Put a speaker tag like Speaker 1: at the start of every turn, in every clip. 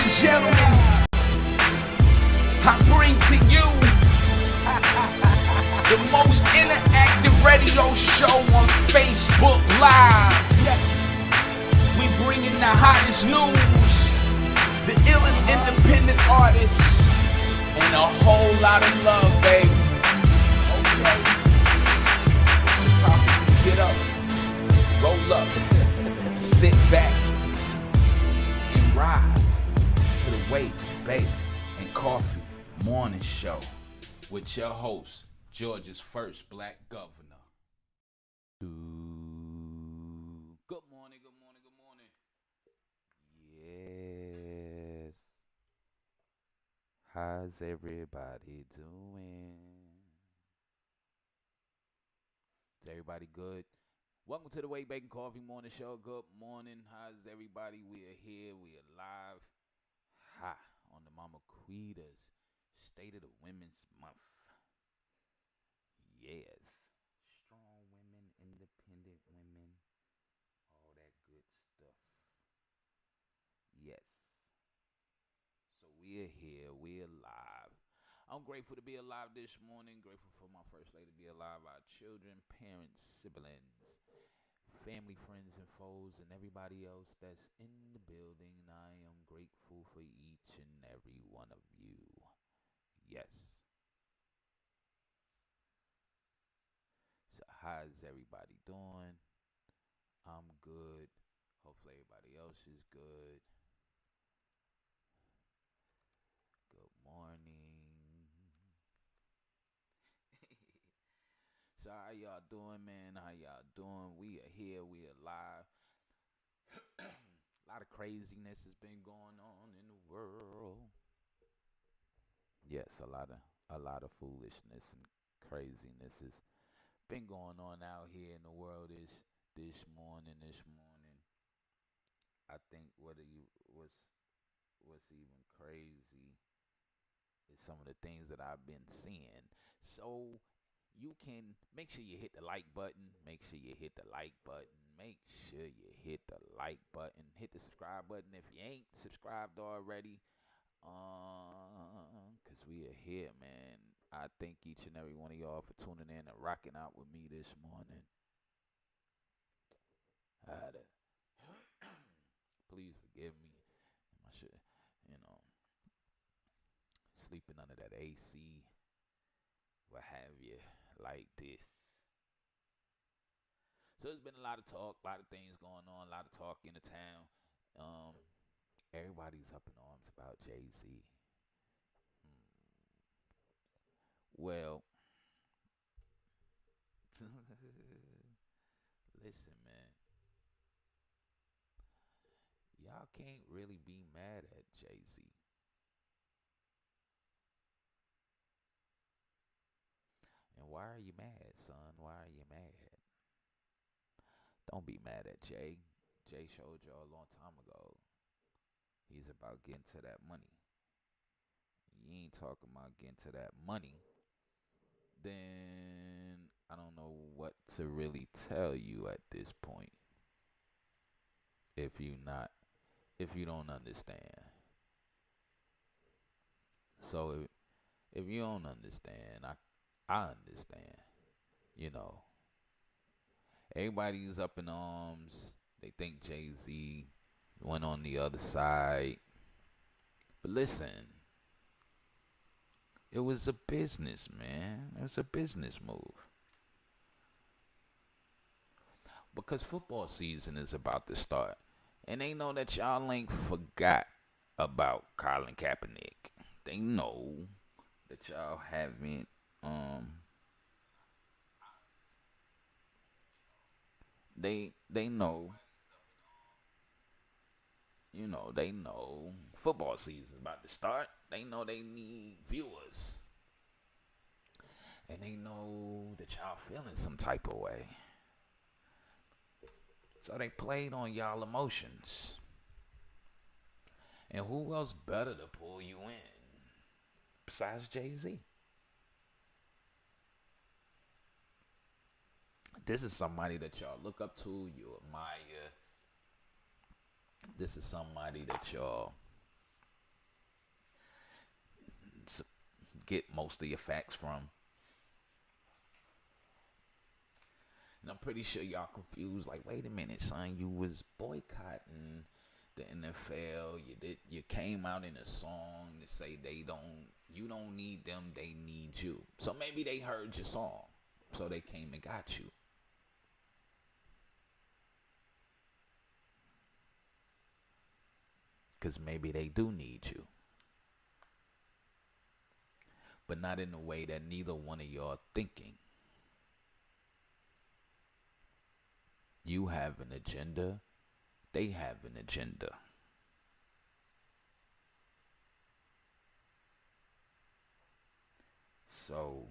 Speaker 1: and gentlemen, I bring to you the most interactive radio show on Facebook Live. We bringing the hottest news, the illest independent artists, and a whole lot of love, baby. Okay. Get up, roll up, sit back, and ride to the WakeBake and Coffee Morning Show with your host, Georgia's first black governor. Good morning, good morning, good morning. Yes. How's everybody doing? Is everybody good? Welcome to the WakeBake and Coffee Morning Show. Good morning. How's everybody? We are here. We are live. On the Mama Quita's State of the Women's Month. Yes. Strong women, independent women, all that good stuff. Yes. So we're here. We're live. I'm grateful to be alive this morning. Grateful for my first lady to be alive. Our children, parents, siblings, family, friends, and foes, and everybody else that's in the building. And I am grateful for each and every one of you. Yes. So how's everybody doing? I'm good. Hopefully everybody else is good. Good morning. So how y'all doing, man? How y'all doing? We are here. We are live. A lot of craziness has been going on in the world. Yes, a lot of foolishness and craziness has been going on out here in the world this morning. I think what's even crazy is some of the things that I've been seeing. So you can make sure you hit the like button. Make sure you hit the like button. Make sure you hit the like button. Hit the subscribe button if you ain't subscribed already. Cause we are here, man. I thank each and every one of y'all for tuning in and rocking out with me this morning. Please forgive me. I should, sleeping under that AC, what have you, like this. So there's been a lot of talk, a lot of things going on, a lot of talk in the town. Everybody's up in arms about Jay-Z. Well, listen, man. Y'all can't really be mad at Jay-Z. And why are you mad, son? Why are you mad? Don't be mad at Jay. Jay showed y'all a long time ago. He's about getting to that money. You ain't talking about getting to that money, then I don't know what to really tell you at this point. If you don't understand. So if you don't understand, I understand. Everybody's up in arms. They think Jay-Z went on the other side. But listen, it was a business, man. It was a business move. Because football season is about to start. And they know that y'all ain't forgot about Colin Kaepernick. They know that y'all haven't they know, they know football season is about to start. They know they need viewers. And they know that y'all feeling some type of way. So they played on y'all emotions. And who else better to pull you in besides Jay-Z? This is somebody that y'all look up to, you admire. This is somebody that y'all get most of your facts from. And I'm pretty sure y'all confused. Like, wait a minute, son, you was boycotting the NFL. You came out in a song to say you don't need them, they need you. So maybe they heard your song, so they came and got you. Because maybe they do need you, but not in the way that neither one of y'all thinking. You have an agenda, they have an agenda. So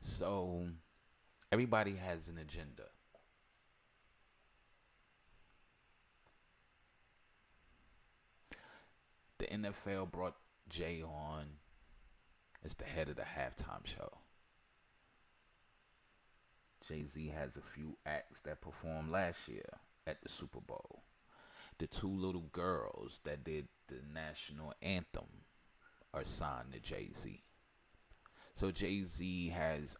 Speaker 1: so everybody has an agenda. The NFL brought Jay on as the head of the halftime show. Jay-Z has a few acts that performed last year at the Super Bowl. The two little girls that did the national anthem are signed to Jay-Z. So Jay-Z has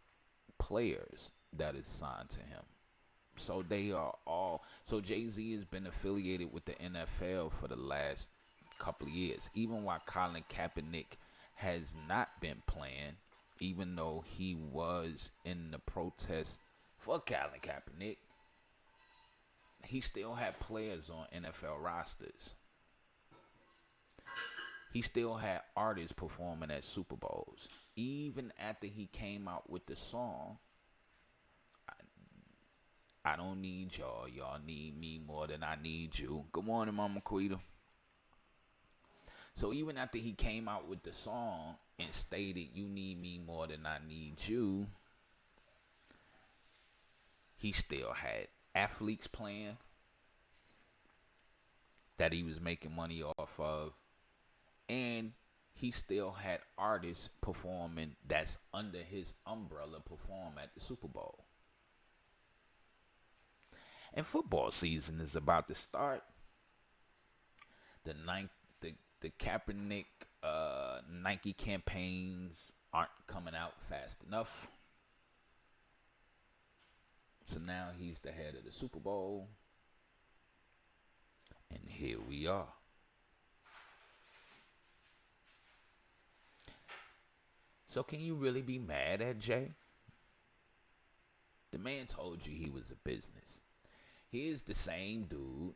Speaker 1: players that is signed to him. So they are all. So Jay-Z has been affiliated with the NFL for the last couple of years. Even while Colin Kaepernick has not been playing, even though he was in the protest for Colin Kaepernick, he still had players on NFL rosters. He still had artists performing at Super Bowls. Even after he came out with the song, I don't need y'all. Y'all need me more than I need you. Good morning, Mama Quita. So even after he came out with the song and stated, you need me more than I need you, he still had athletes playing that he was making money off of. And he still had artists performing that's under his umbrella perform at the Super Bowl. And football season is about to start. The the Kaepernick Nike campaigns aren't coming out fast enough. So now he's the head of the Super Bowl. And here we are. So can you really be mad at Jay? The man told you he was a business. He is the same dude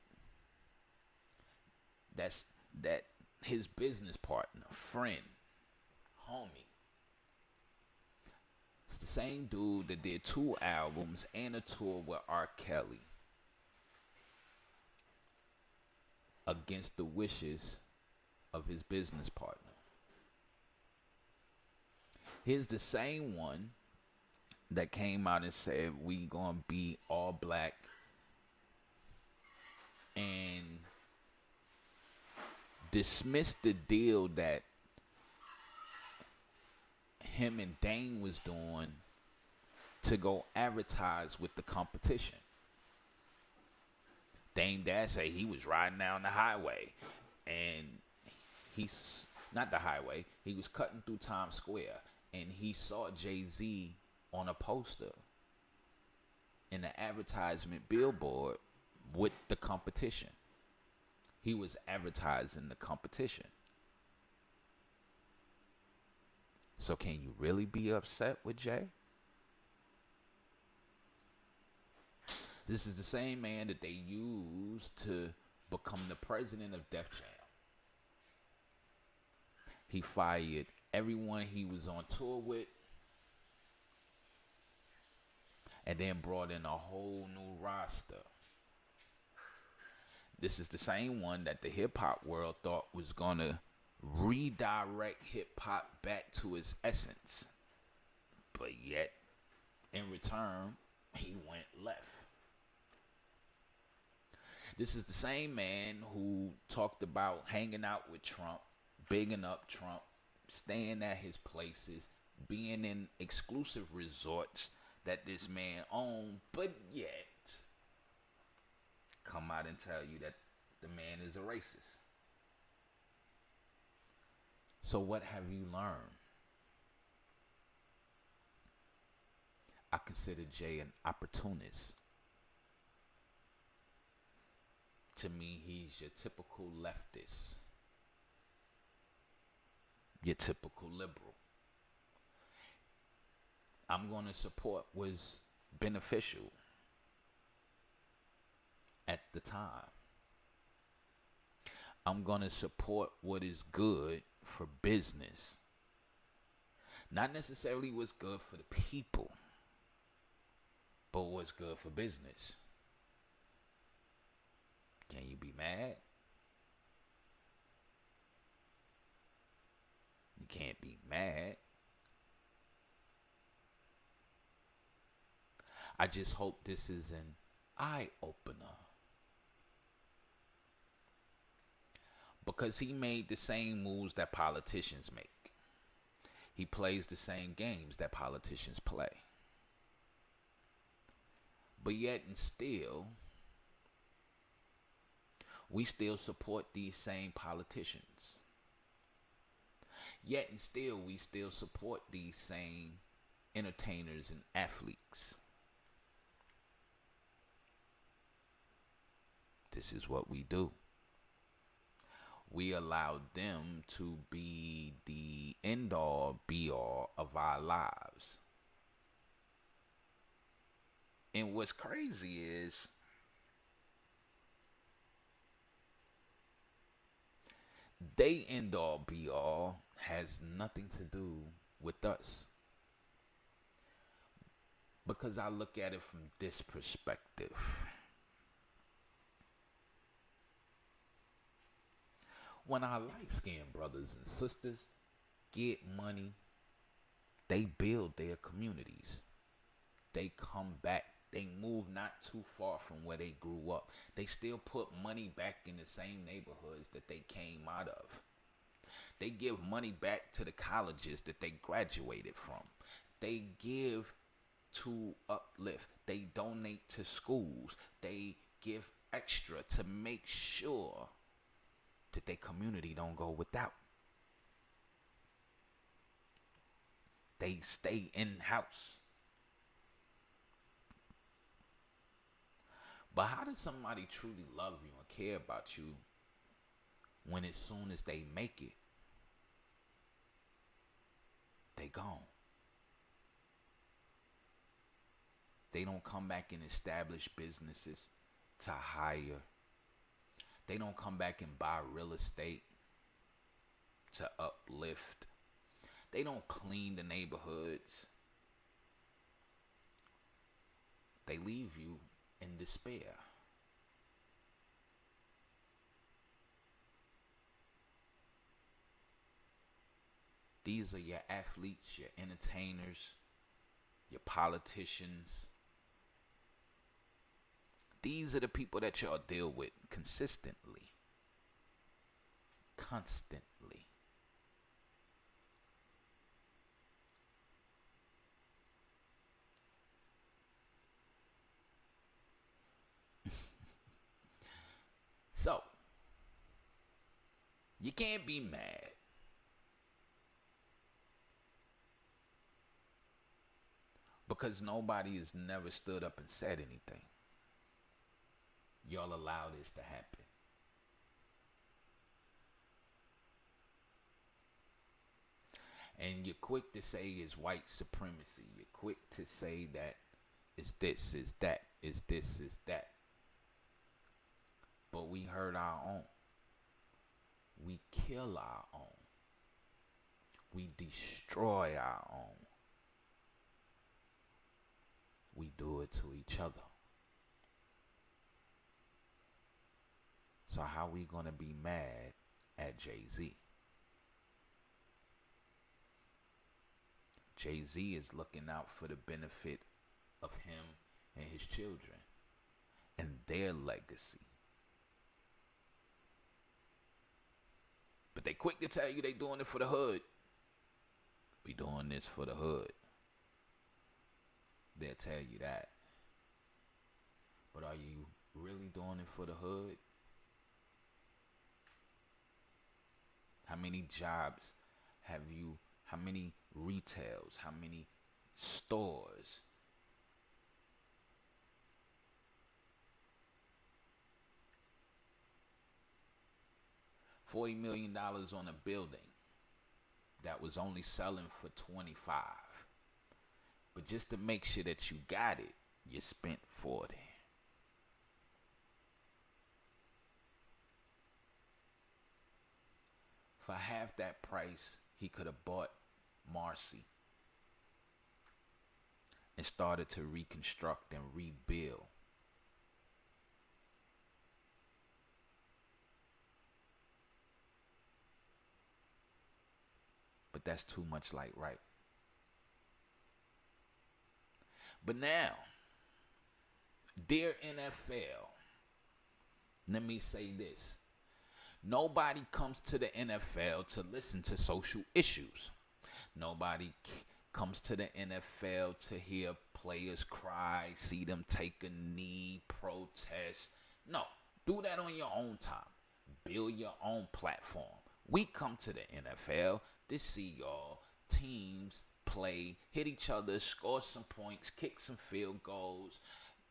Speaker 1: that his business partner, friend, homie. It's the same dude that did 2 albums and a tour with R. Kelly against the wishes of his business partner. Here's the same one that came out and said we gonna be all black and dismissed the deal that him and Dane was doing to go advertise with the competition. Dame Dash say he was riding down the highway and he's not the highway, he was cutting through Times Square and he saw Jay-Z on a poster in the advertisement billboard with the competition. He was advertising the competition. So can you really be upset with Jay? This is the same man that they used to become the president of Def Jam. He fired everyone he was on tour with and then brought in a whole new roster. This is the same one that the hip-hop world thought was going to redirect hip-hop back to its essence. But yet, in return, he went left. This is the same man who talked about hanging out with Trump, bigging up Trump, staying at his places, being in exclusive resorts that this man owned, but yet come out and tell you that the man is a racist. So what have you learned? I consider Jay an opportunist. To me, he's your typical leftist, your typical liberal. I'm going to support what's beneficial at the time. I'm going to support what is good for business. Not necessarily what's good for the people, but what's good for business. Can you be mad? You can't be mad. I just hope this is an eye opener. Because he made the same moves that politicians make. He plays the same games that politicians play. But yet and still, we still support these same politicians. Yet and still, we still support these same entertainers and athletes. This is what we do. We allow them to be the end all be all of our lives. And what's crazy is they end all be all has nothing to do with us. Because I look at it from this perspective. When our light-skinned brothers and sisters get money, they build their communities. They come back. They move not too far from where they grew up. They still put money back in the same neighborhoods that they came out of. They give money back to the colleges that they graduated from. They give to uplift. They donate to schools. They give extra to make sure that their community don't go without. They stay in-house. But how does somebody truly love you and care about you when as soon as they make it, they gone? They don't come back and establish businesses to hire. They don't come back and buy real estate to uplift. They don't clean the neighborhoods. They leave you in despair. These are your athletes, your entertainers, your politicians. These are the people that y'all deal with consistently, constantly. So, you can't be mad. Because nobody has never stood up and said anything. Y'all allow this to happen. And you're quick to say it's white supremacy. You're quick to say that it's this, it's that, it's this, it's that. But we hurt our own. We kill our own. We destroy our own. We do it to each other. So how we gonna be mad at Jay-Z? Jay-Z is looking out for the benefit of him and his children and their legacy. But they quick to tell you they doing it for the hood. We doing this for the hood. They'll tell you that. But are you really doing it for the hood? How many jobs have you, how many retails, how many stores? $40 million on a building that was only selling for 25. But just to make sure that you got it, you spent 40. For half that price, he could have bought Marcy and started to reconstruct and rebuild. But that's too much like right. But now, dear NFL, let me say this. Nobody comes to the NFL to listen to social issues. Nobody comes to the NFL to hear players cry, see them take a knee, protest. No, do that on your own time. Build your own platform. We come to the NFL to see y'all teams play, hit each other, score some points, kick some field goals,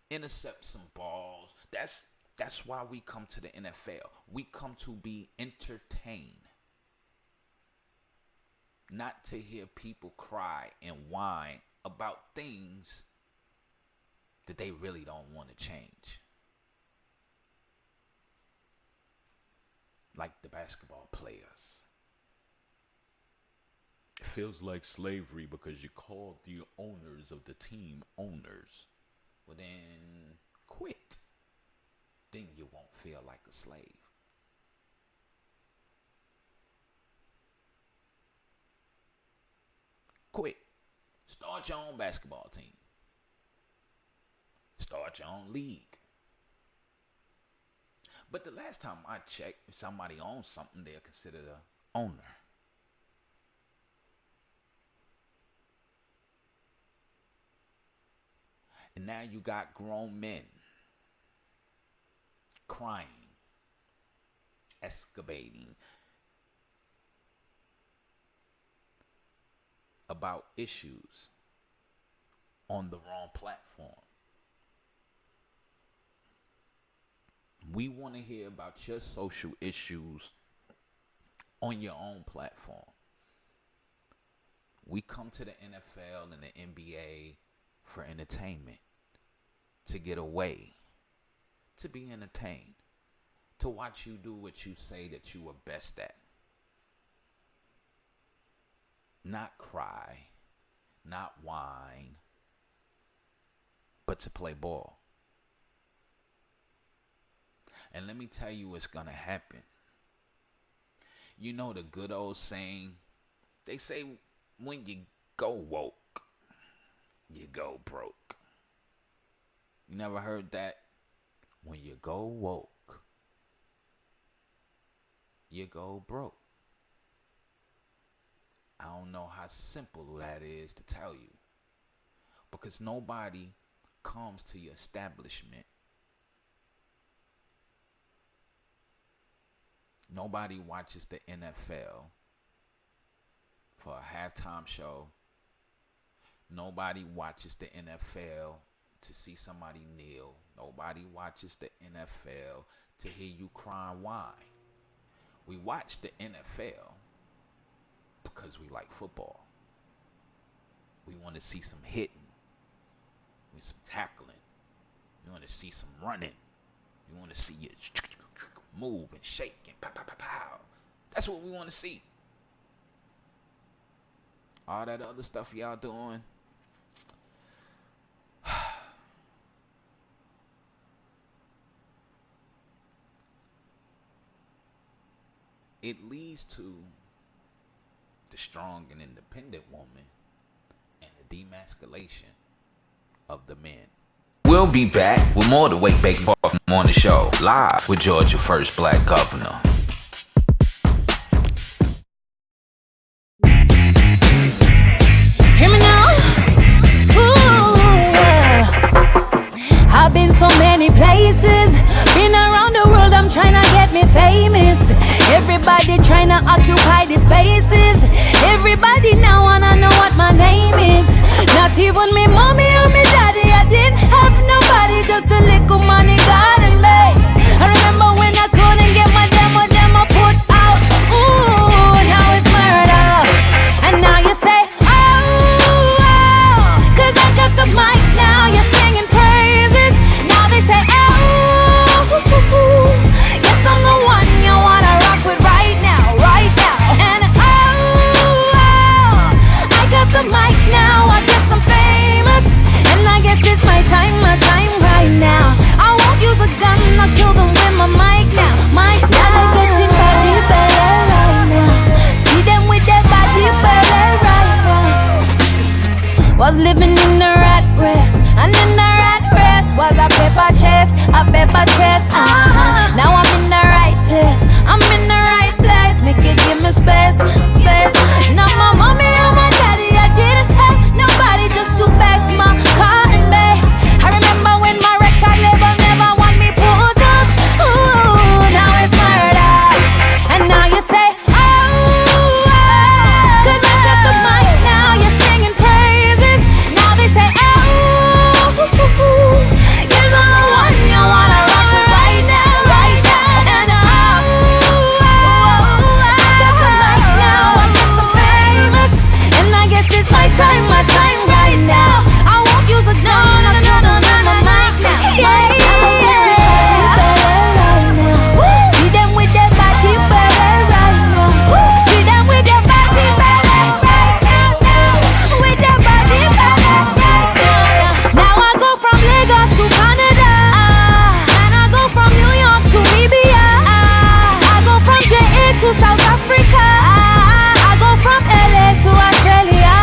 Speaker 1: intercept some balls. That's why we come to the NFL. We come to be entertained. Not to hear people cry and whine about things that they really don't want to change. Like the basketball players. It feels like slavery because you called the owners of the team owners. Well then, quit. Then you won't feel like a slave. Quit. Start your own basketball team. Start your own league. But the last time I checked, if somebody owns something, they're considered an owner. And now you got grown men crying, excavating about issues on the wrong platform. We want to hear about your social issues on your own platform. We come to the NFL and the NBA for entertainment, to get away, to be entertained, to watch you do what you say that you are best at. Not cry, not whine, but to play ball. And let me tell you what's going to happen. You know the good old saying, they say when you go woke, you go broke. You never heard that? When you go woke, you go broke. I don't know how simple that is to tell you. Because nobody comes to your establishment. Nobody watches the NFL for a halftime show. Nobody watches the NFL to see somebody kneel. Nobody watches the NFL to hear you cry and whine. We watch the NFL because we like football. We want to see some hitting, some tackling. We want to see some running. We want to see you move and shake and pow, pow, pow, pow. That's what we want to see. All that other stuff y'all doing, it leads to the strong and independent woman and the demasculation of the men. We'll be back with more of the WakeBake Morning Show, live with Georgia's first black governor.
Speaker 2: everybody trying to occupy the spaces. Everybody now wanna know what my name is. Not even me mommy or me daddy, I didn't have nobody, just a little money God and me. I remember when I couldn't get my demo put out. Ooh, now it's murder. And now you say, oh, cause I got the mic now, you're singing praises. Now they say, oh, yes, I'm the one you wanna rock with right now. And oh, I got the mic now, I guess I'm famous. And I guess it's my time right now. I won't use a gun, I'll kill them with my mic now. Now they're getting body better right now. See them with their body better right now. Was living in the rat race, and in the rat race was a paper chase. Now I'm in the right place, I'm in the right place. Make it give me space. Now my mommy and my daddy, I didn't have nobody, just two bags, my car and me. I remember when my record label never want me put up. Ooh, now it's murder. And now you say, oh, cause I got the mic now, you're singing praises. Now they say, oh, yes, I'm the one you wanna rock with right now. And I got the mic now, I guess I'm famous. And I guess it's my time right now. I won't use a gun, my mic now. See them with their body better right now. See them with their body better right now. With their body better right now. Now I go from Lagos to Canada, and I go from New York to Libya. I go from JA to South Africa. I go from LA to Australia.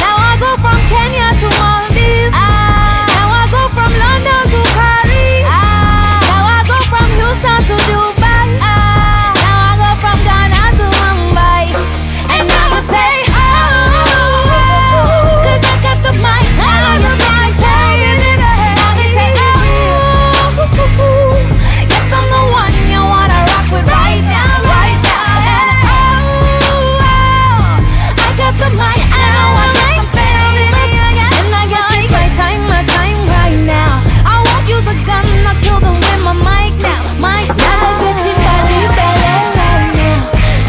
Speaker 2: Now I go from Kenya to Maldives. Now I go from London to Paris. Now I go from Houston to Dubai. Now I go from Ghana to Mumbai. And now you say, oh, cause I got the mic. Now you mic playing. Now they say, oh, yes, I'm the one you wanna rock with right now. And oh, I got the mic now, I guess I'm famous. And I guess it's my time right now. I won't use a gun, I'll kill them with my mic now. Now they're getting body better right now.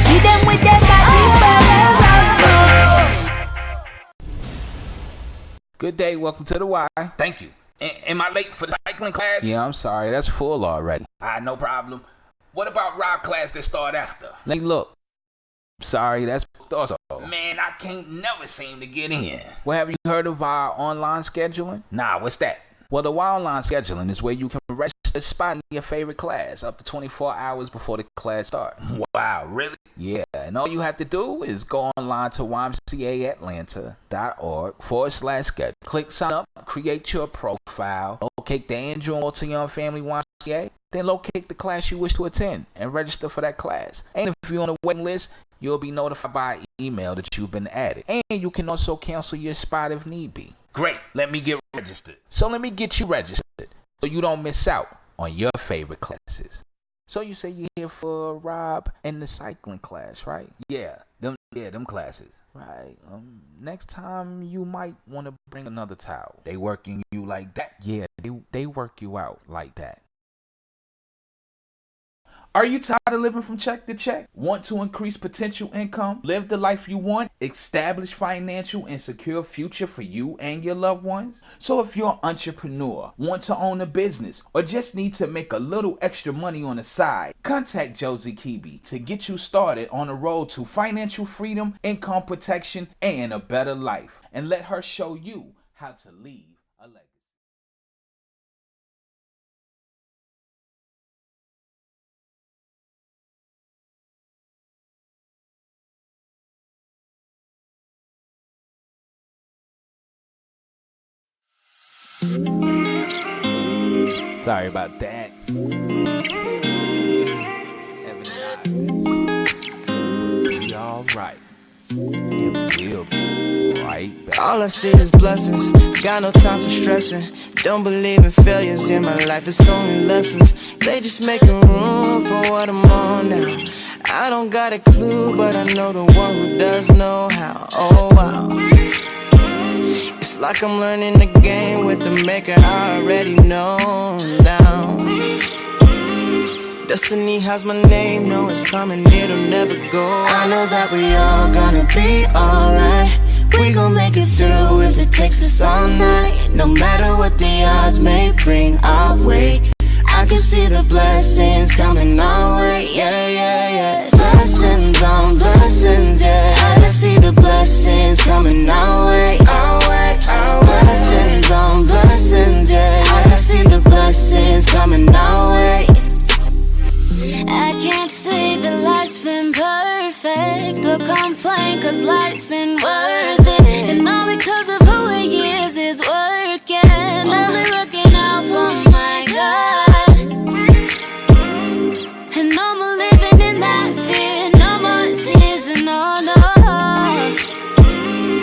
Speaker 2: See them with their body better right now.
Speaker 1: Good day, welcome to the Y.
Speaker 3: Thank you. Am I late for the cycling class?
Speaker 1: Yeah, I'm sorry, that's full already.
Speaker 3: No problem. What about Rob class that start after?
Speaker 1: Let me look. Sorry, that's booked also.
Speaker 3: Man, I can't never seem to get in.
Speaker 1: Well, have you heard of our online scheduling?
Speaker 3: Nah, what's that?
Speaker 1: Well, the Y online scheduling is where you can register a spot in your favorite class up to 24 hours before the class starts.
Speaker 3: Wow, really?
Speaker 1: Yeah, and all you have to do is go online to ymcaatlanta.org/schedule. Click sign up, create your profile, locate the Andrew and Walter Young Family YMCA, then locate the class you wish to attend and register for that class. And if you're on the waiting list, you'll be notified by email that you've been added. And you can also cancel your spot if need be.
Speaker 3: Great, let me get registered.
Speaker 1: So let me get you registered so you don't miss out on your favorite classes. So you say you're here for Rob and the cycling class, right?
Speaker 3: Yeah, them classes.
Speaker 1: Right. Next time you might want to bring another towel.
Speaker 3: They working you like that?
Speaker 1: Yeah, they work you out like that.
Speaker 3: Are you tired of living from check to check? Want to increase potential income? Live the life you want? Establish financial and secure future for you and your loved ones? So if you're an entrepreneur, want to own a business, or just need to make a little extra money on the side, contact Josie Kibi to get you started on a road to financial freedom, income protection, and a better life. And let her show you how to leave a legacy.
Speaker 1: Sorry about that. Be alright. We'll be right back.
Speaker 4: All I see is blessings. Got no time for stressing. Don't believe in failures in my life. It's only lessons. They just making room for what I'm on now. I don't got a clue, but I know the one who does know how. Oh wow. It's like I'm learning the game with the maker I already know now. Destiny has my name, know it's coming, it'll never go. I know that we all gonna be alright. We gon' make it through if it takes us all night. No matter what the odds may bring our way, I can see the blessings coming our way. Yeah, yeah, yeah. Blessings on blessings, yeah. I can see the blessings coming our way. Our way, our way. Blessings on blessings, yeah. I can see the blessings coming our way.
Speaker 2: I can't say that life's been perfect or complain, cause life's been worth it. And all because of who he is working, only working out for my God. And no more living in that fear, no more tears and no.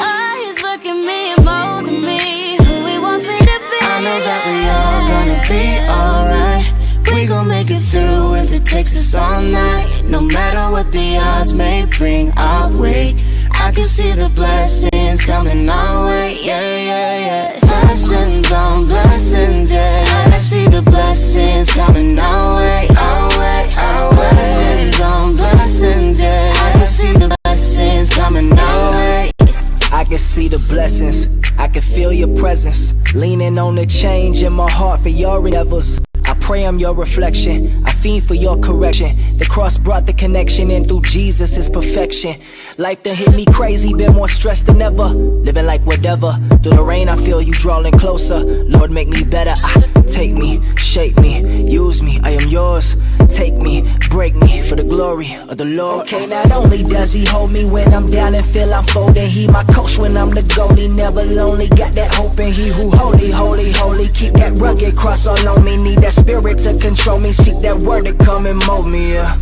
Speaker 2: Oh, he's working me and molding me who he wants me to be.
Speaker 4: I know that we all gonna be alright. We gon' make it through if it takes us all night. No matter what the odds may bring our way, I can see the blessings coming our way. Yeah, yeah, yeah. Blessings on blessings, yeah. I can see the blessings coming our way. Our way, our way. Blessings on blessings, yeah. I can see the blessings coming our way.
Speaker 5: I can see the blessings, I can feel your presence, leaning on the change in my heart for your endeavors. I pray I'm your reflection, I fiend for your correction. The cross brought the connection, and through Jesus is perfection. Life done hit me crazy, been more stressed than ever. Living like whatever, through the rain I feel you drawing closer. Lord, make me better, take me, shape me, use me, I am yours. Take me, break me for the glory of the Lord. Okay, not only does he hold me when I'm down and feel I'm folding, he my coach when I'm the goalie, never lonely. Got that hope in he who holy, holy, holy. Keep that rugged cross all on me, need that spirit to control me. Seek that word to come and mold me, yeah.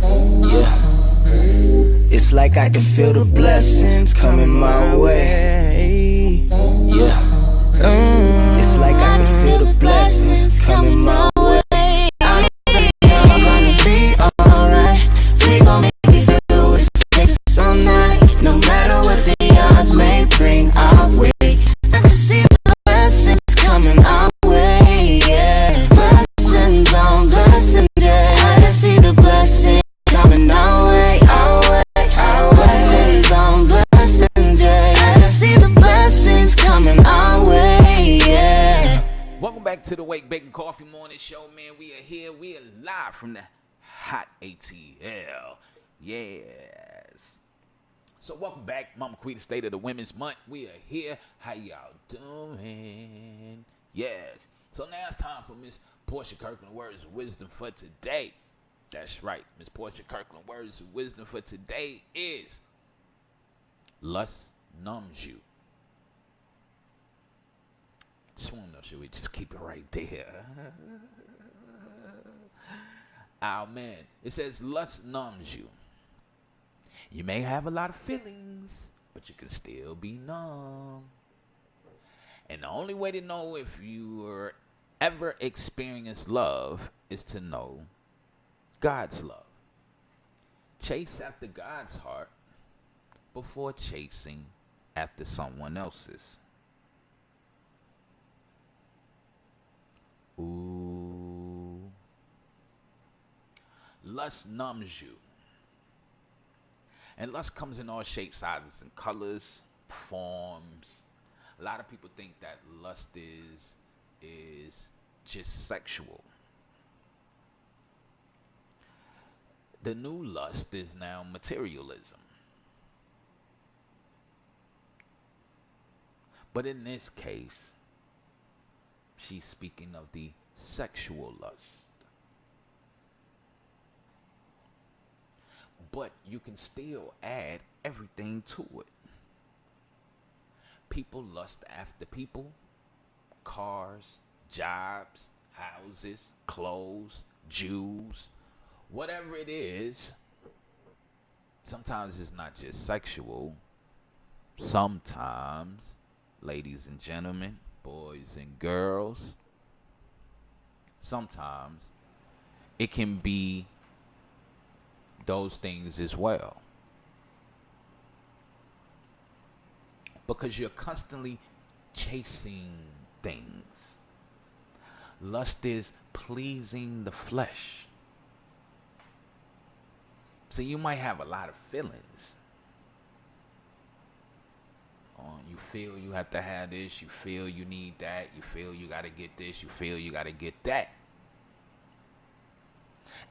Speaker 5: It's like I can feel the blessings coming my way. Yeah. It's like I can feel the blessings coming my way.
Speaker 4: We gon' make it through if it takes us all night. No matter what the odds may bring our way, I can see the blessings coming our way, yeah. Blessings on blessings, yeah. I can see the blessings coming our way, our way, our way. Blessings on blessings, yeah. I can see the blessings coming our way, yeah.
Speaker 1: Welcome back to the WakeBake Coffee Morning Show, man. We are here. We are live from the hot ATL. Yes. So welcome back, Mama Quita State of the Women's Month. We are here. How y'all doing? Yes. So now it's time for Miss Portia Kirkland Words of Wisdom for today. That's right. Miss Portia Kirkland Words of Wisdom for today is lust numbs you. Just want to know, should we just keep it right there? Oh man, it says lust numbs you. You may have a lot of feelings, but you can still be numb. And the only way to know if you ever experienced love is to know God's love. Chase after God's heart before chasing after someone else's. Ooh. Lust numbs you. And lust comes in all shapes, sizes, and colors, forms. A lot of people think that lust is just sexual. The new lust is now materialism. But in this case, she's speaking of the sexual lust. But you can still add everything to it. People lust after people, cars, jobs, houses, clothes, Jews, whatever it is. Sometimes it's not just sexual. Sometimes, ladies and gentlemen, boys and girls, sometimes it can be those things as well. Because you're constantly chasing things. Lust is pleasing the flesh. So you might have a lot of feelings. You feel you have to have this. You feel you need that. You feel you got to get this. You feel you got to get that.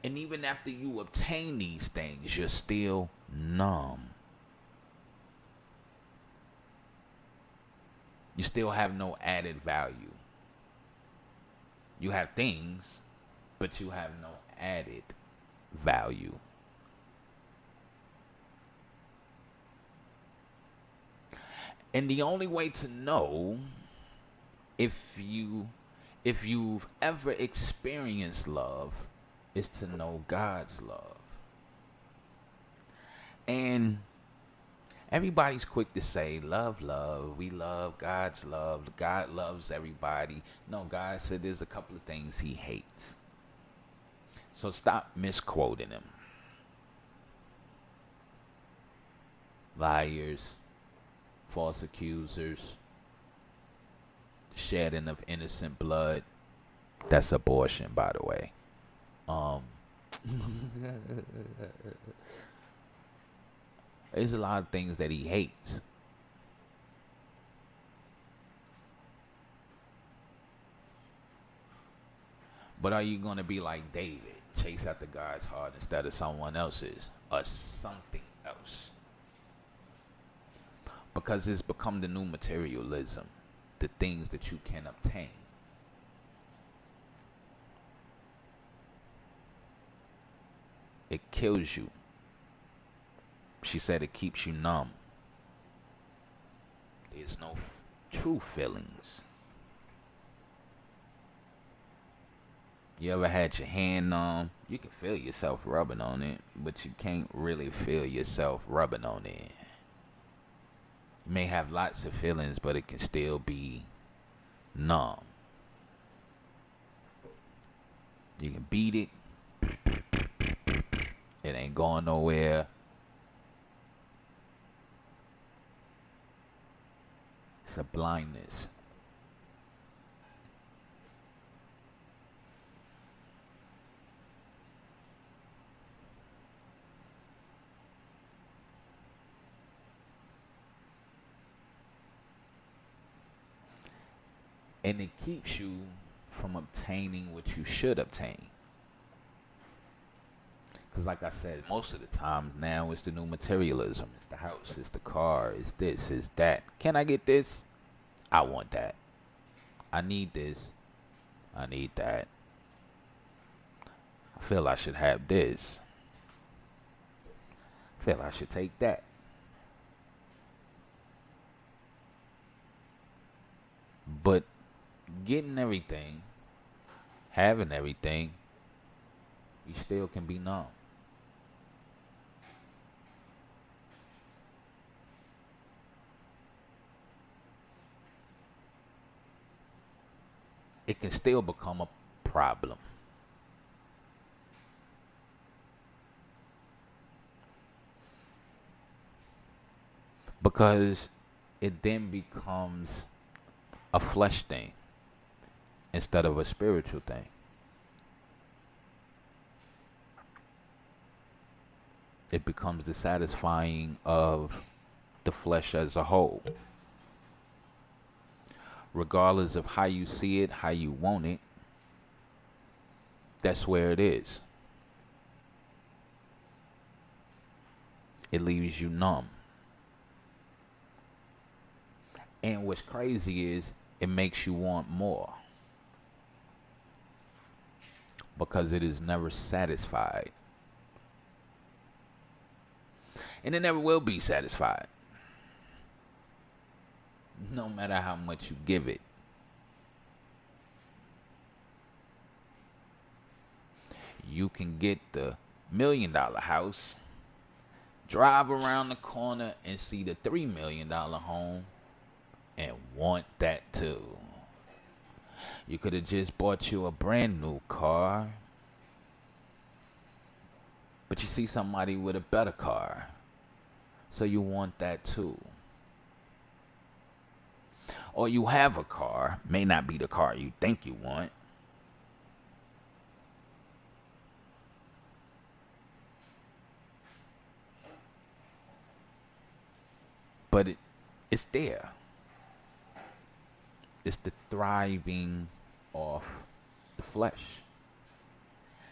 Speaker 1: And even after you obtain these things, you're still numb. You still have no added value. You have things, but you have no added value. And the only way to know if you've ever experienced love is to know God's love. And everybody's quick to say, love, we love God's love. God loves everybody. No, God said there's a couple of things he hates. So stop misquoting him. Liars, false accusers, shedding of innocent blood. That's abortion, by the way. There's a lot of things that he hates. But are you going to be like David, chase after God's heart instead of someone else's or something else? Because it's become the new materialism, the things that you can obtain. It kills you. She said it keeps you numb. There's no true feelings. You ever had your hand numb? You can feel yourself rubbing on it, but you can't really feel yourself rubbing on it. You may have lots of feelings, but it can still be numb. You can beat it. It ain't going nowhere. It's a blindness. And it keeps you from obtaining what you should obtain. Because like I said, most of the time now it's the new materialism. It's the house, it's the car, it's this, it's that. Can I get this? I want that. I need this. I need that. I feel I should have this. I feel I should take that. But getting everything, having everything, you still can be numb. It can still become a problem. Because it then becomes a flesh thing instead of a spiritual thing. It becomes the satisfying of the flesh as a whole. Regardless of how you see it, how you want it, that's where it is. It leaves you numb. And what's crazy is it makes you want more. Because it is never satisfied. And it never will be satisfied. No matter how much you give it. You can get the $1 million house, drive around the corner and see the $3 million home and want that too. You could have just bought you a brand new car But you see somebody with a better car, so you want that too. Or you have a car, may not be the car you think you want, but it's there. It's the thriving off the flesh.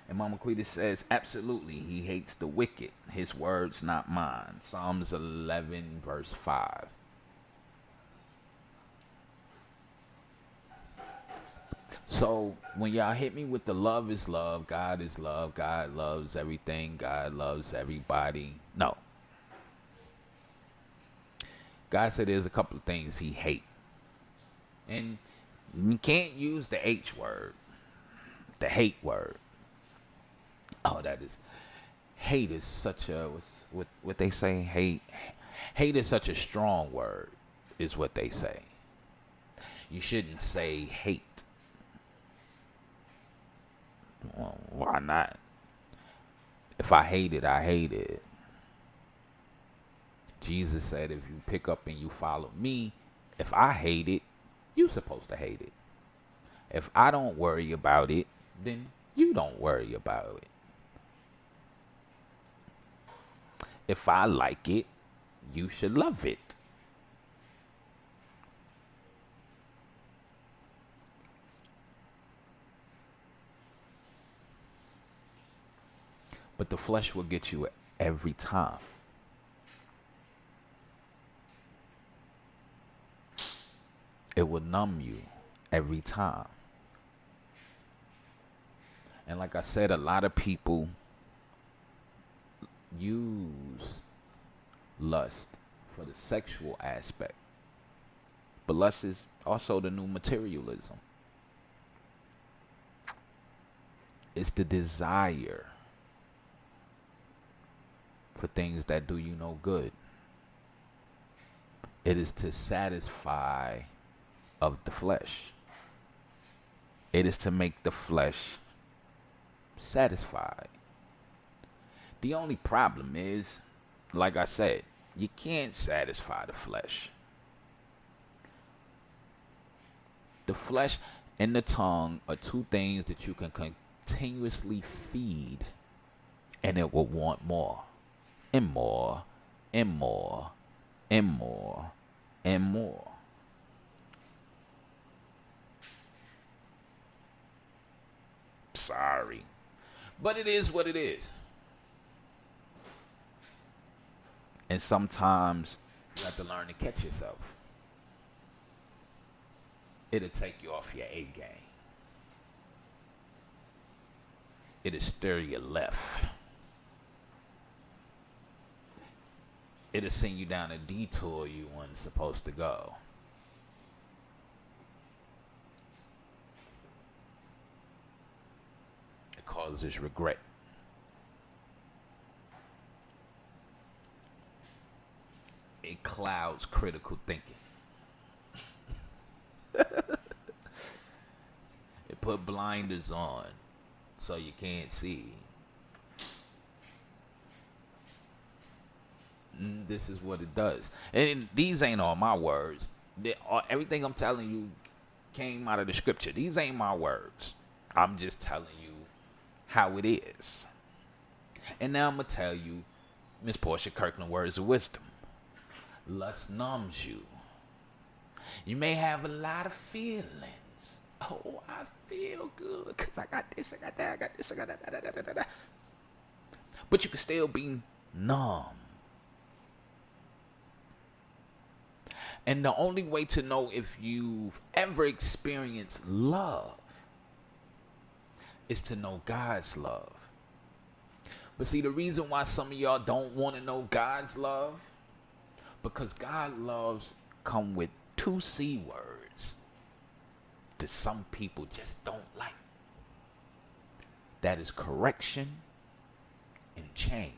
Speaker 1: And Mama Quita says, absolutely, he hates the wicked. His words, not mine. Psalms 11, verse 5. So when y'all hit me with the love is love, God is love, God loves everything, God loves everybody. No. God said there's a couple of things he hates. And you can't use the H word, the hate word. Oh, that is, hate is such a, what they say, hate is such a strong word, is what they say. You shouldn't say hate. Well, why not? If I hate it, I hate it. Jesus said, if you pick up and you follow me, if I hate it, you're supposed to hate it. If I don't worry about it, then you don't worry about it. If I like it, you should love it. But the flesh will get you every time. It will numb you every time. And like I said, a lot of people use lust for the sexual aspect. But lust is also the new materialism. It's the desire for things that do you no good. It is to satisfy of the flesh. It is to make the flesh satisfied. The only problem is, like I said, you can't satisfy the flesh. The flesh and the tongue are two things that you can continuously feed, and it will want more and more and more and more and more. Sorry, but it is what it is. And sometimes you have to learn to catch yourself. It'll take you off your A game. It'll stir your left. It'll send you down a detour you weren't supposed to go. It causes regret. It clouds critical thinking. It put blinders on so you can't see. This is what it does. And these ain't all my words. Everything I'm telling you came out of the scripture. These ain't my words. I'm just telling you how it is. And now I'm going to tell you Miss Portia Kirkland words of wisdom. Lust numbs you. You may have a lot of feelings. Oh, I feel good because I got this, I got that, I got this, I got that, da, da, da, da, da. But you can still be numb. And the only way to know if you've ever experienced love is to know God's love. But see, the reason why some of y'all don't want to know God's love, because God loves come with 2 C words that some people just don't like. That is correction and change.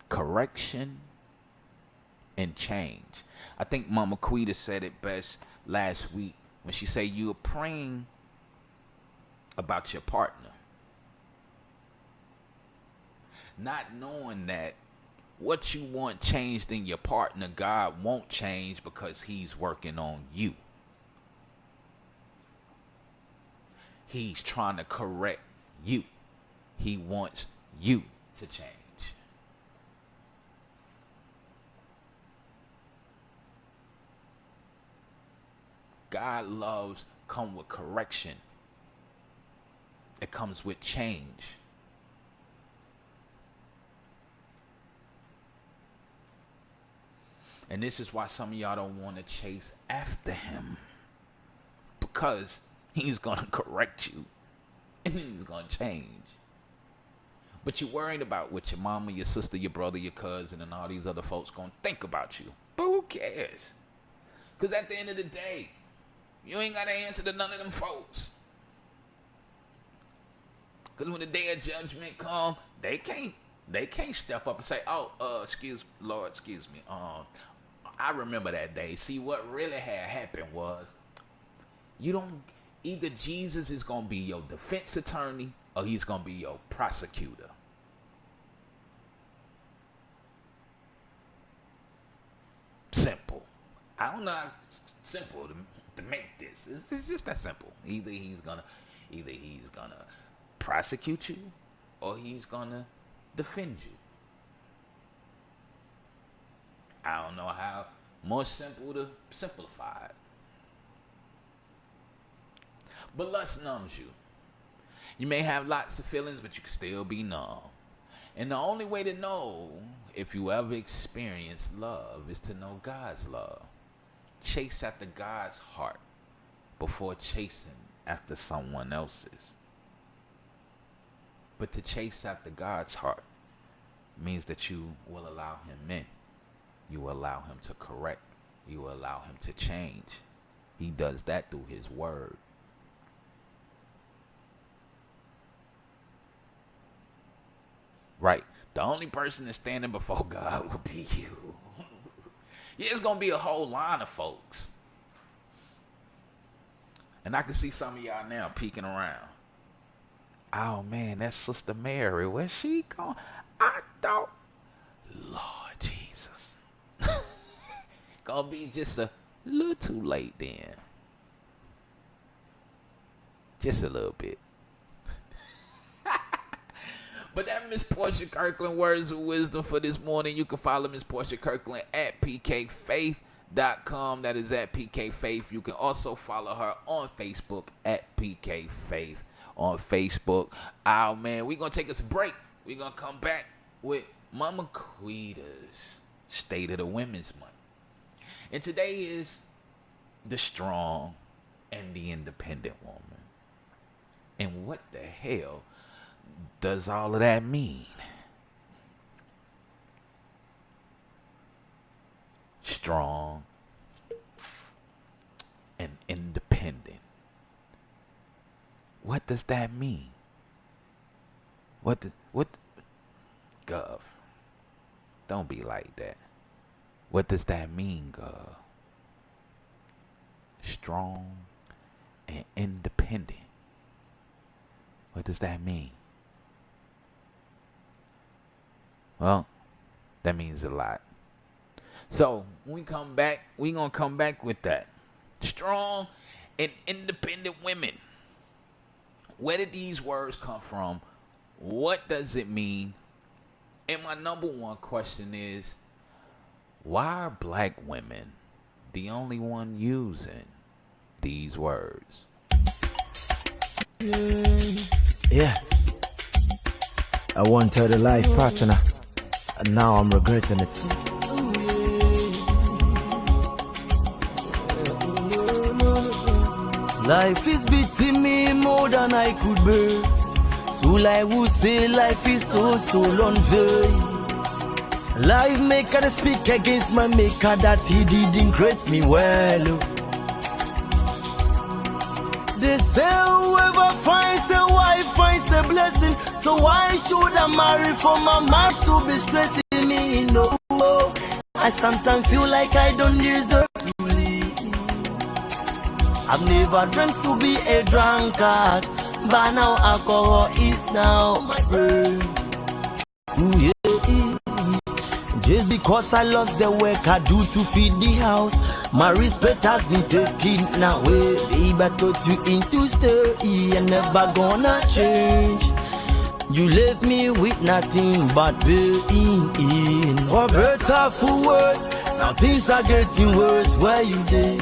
Speaker 1: Correction and change. I think Mama Quita said it best last week when she said you are praying about your partner. Not knowing that what you want changed in your partner, God won't change because he's working on you. He's trying to correct you. He wants you to change. God loves come with correction. It comes with change. And this is why some of y'all don't want to chase after him. Because he's going to correct you. And he's going to change. But you're worried about what your mama, your sister, your brother, your cousin, and all these other folks going to think about you. But who cares? Because at the end of the day, you ain't got to answer to none of them folks. Because when the day of judgment come, they can't step up and say, oh, excuse me. I remember that day. See, what really had happened was, either Jesus is going to be your defense attorney or he's going to be your prosecutor. Simple. I don't know how simple to make this. It's just that simple. Either he's gonna prosecute you or he's gonna defend you. I don't know how more simple to simplify it. But lust numbs you. You may have lots of feelings, but you can still be numb. And the only way to know if you ever experience love is to know God's love. Chase after God's heart before chasing after someone else's. But to chase after God's heart means that you will allow him in. You will allow him to correct. You will allow him to change. He does that through his word. Right. The only person that's standing before God will be you. Yeah, it's going to be a whole line of folks. And I can see some of y'all now peeking around. Oh, man, that's Sister Mary. Where's she going? I thought, Lord Jesus. Gonna be just a little too late then. Just a little bit. But that Miss Portia Kirkland, words of wisdom for this morning. You can follow Miss Portia Kirkland at pkfaith.com. That is at pkfaith. You can also follow her on Facebook at pkfaith on Facebook. Oh, man, we're going to take us a break. We're going to come back with Mama Quita's State of the Women's Month. And today is the strong and the independent woman. And what the hell does all of that mean? Strong and independent. What does that mean? What Gov, don't be like that. What does that mean, Gov? Strong and independent. What does that mean? Well, that means a lot. So, when we come back, we're going to come back with that. Strong and independent women. Where did these words come from? What does it mean? And my number one question is, why are black women the only one using these words?
Speaker 5: Yeah. I once had a life partner, and now I'm regretting it. Life is beating me more than I could bear. So I would say life is so unfair. Life maker to speak against my maker that he didn't create me well. They say whoever finds a wife finds a blessing. So why should I marry for my marriage to be stressing me? No, I sometimes feel like I don't deserve you. I've never dreamt to be a drunkard, but now alcohol is now my friend.
Speaker 4: Ooh, yeah. Just because I lost the work I do to feed the house, my respect has been taken away. Babe, I taught you into stay and never gonna change. You left me with nothing but pain. For better, for worse, now things are getting worse. Where you there?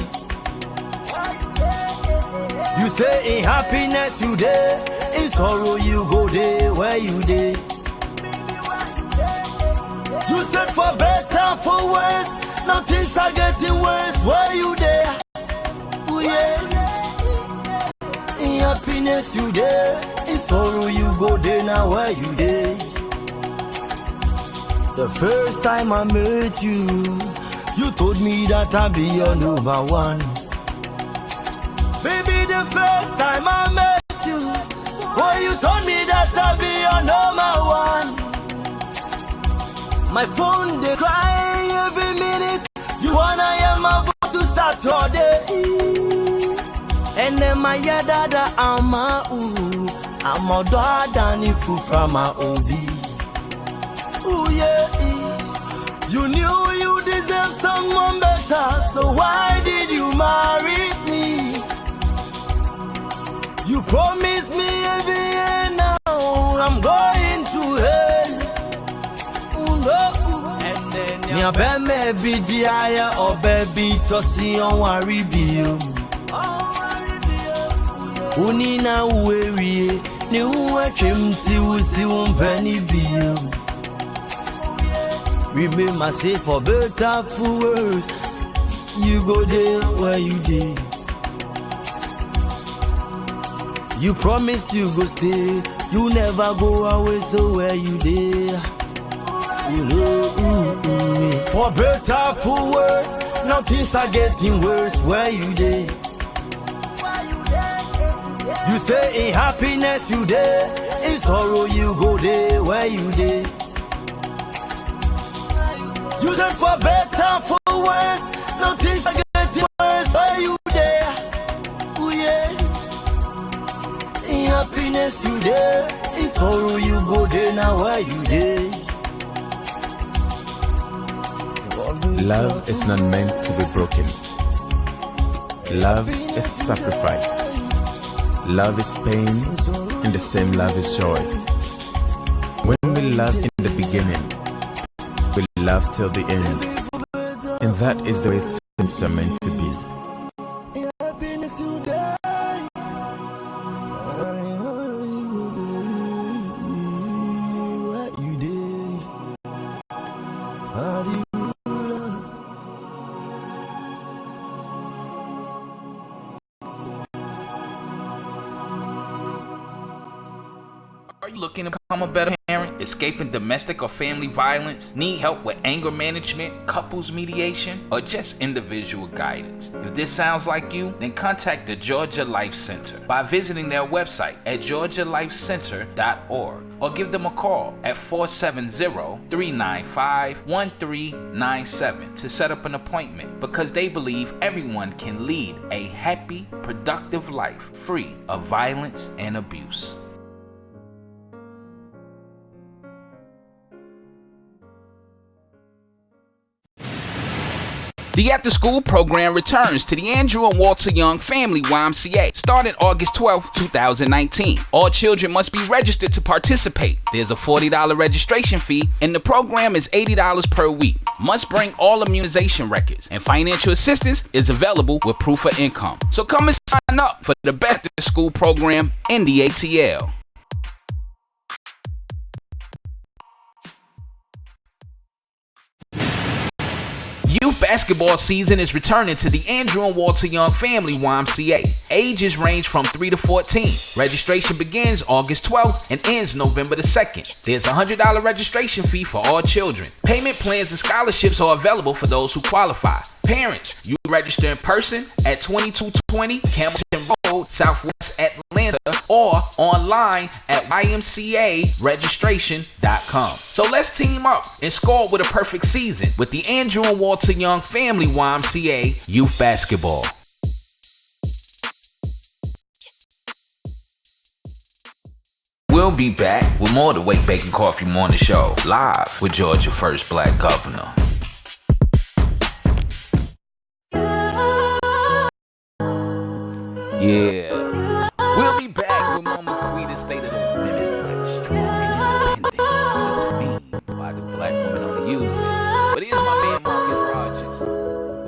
Speaker 4: You say in happiness you there, in sorrow you go there. Where you there? You said for better, for worse, now things are getting worse. Where you there? Oh yeah. In happiness you there, in sorrow you go there. Now where you there? The first time I met you, you told me that I'd be your number one. Baby, the first time I met you, oh, you told me that I'd be your number one. My phone they cry every minute. You wanna hear my voice to start all day. And then my dada I'm a daughter if you from my OB. Ooh yeah. You knew you deserve someone better, so why did you marry me? You promised me every year now I'm going to hell. Me a baby dia or baby to see on worry bio. Unina weary, ni uwachim ti usi umpeni bio. Remember say for better for worse, you go there where you did. You promised you go stay, you never go away, so where you there? For better, for worse, now things are getting worse. Where you there? You say in happiness you there, in sorrow you go there. Where you there? You said for better, for worse, now things are getting worse. Where you there? Oh yeah. In happiness you there, in sorrow you go there. Now where you there?
Speaker 6: Love is not meant to be broken. Love is sacrifice. Love is pain, and the same love is joy. When we love in the beginning, we love till the end. And that is the way things are meant to be.
Speaker 3: Are you looking to become a better parent, escaping domestic or family violence, need help with anger management, couples mediation, or just individual guidance? If this sounds like you, then contact the Georgia Life Center by visiting their website at georgialifecenter.org or give them a call at 470-395-1397 to set up an appointment, because they believe everyone can lead a happy, productive life free of violence and abuse. The after-school program returns to the Andrew and Walter Young Family YMCA starting August 12, 2019. All children must be registered to participate. There's a $40 registration fee, and the program is $80 per week. Must bring all immunization records, and financial assistance is available with proof of income. So come and sign up for the best after-school program in the ATL. Youth basketball season is returning to the Andrew and Walter Young Family YMCA. Ages range from 3 to 14. Registration begins August 12th and ends November the 2nd. There's a $100 registration fee for all children. Payment plans and scholarships are available for those who qualify. Parents, you register in person at 2220 Campbellton Road, Southwest Atlanta, or online at ymcaregistration.com. So let's team up and score with a perfect season with the Andrew and Walter Young Family YMCA Youth Basketball. We'll be back with more of the Wake, Bake, and Coffee Morning Show, live with Georgia's first black governor. Yeah. We'll be back with Mama Quita, State of the Women. Like strong and independent. What does it mean? Why do black women only use it? But here's my man Marcus Rogers.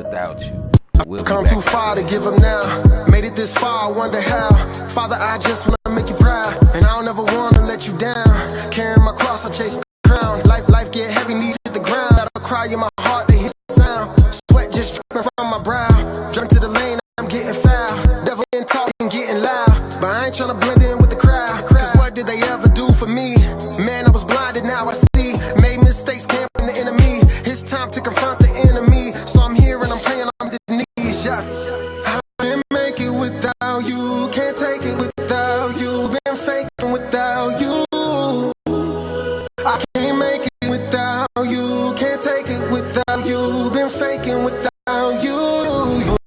Speaker 3: Without you, we'll be
Speaker 7: Come
Speaker 3: back
Speaker 7: too far to
Speaker 3: after
Speaker 7: give up now. Made it this far, I wonder how. Father, I just wanna make you proud, and I don't ever wanna let you down. Carrying my cross, I chase the crown. Life get heavy, knees hit the ground. I'll cry in my heart, they hit the sound. Sweat just dripping from my brow. Jump to the lane, I'm getting foul. Devil in talking, getting loud, but I ain't tryna blend in with the crowd. Cause what did they ever do for me? Man, I was blinded, now I see. Made mistakes, camping the enemy. It's time to confront the enemy. So I'm here and I'm praying on the knees. Yeah. I can't make it without you. Can't take it without you. Been faking without you. I can't make it without you. Can't take it without you. Been faking without you.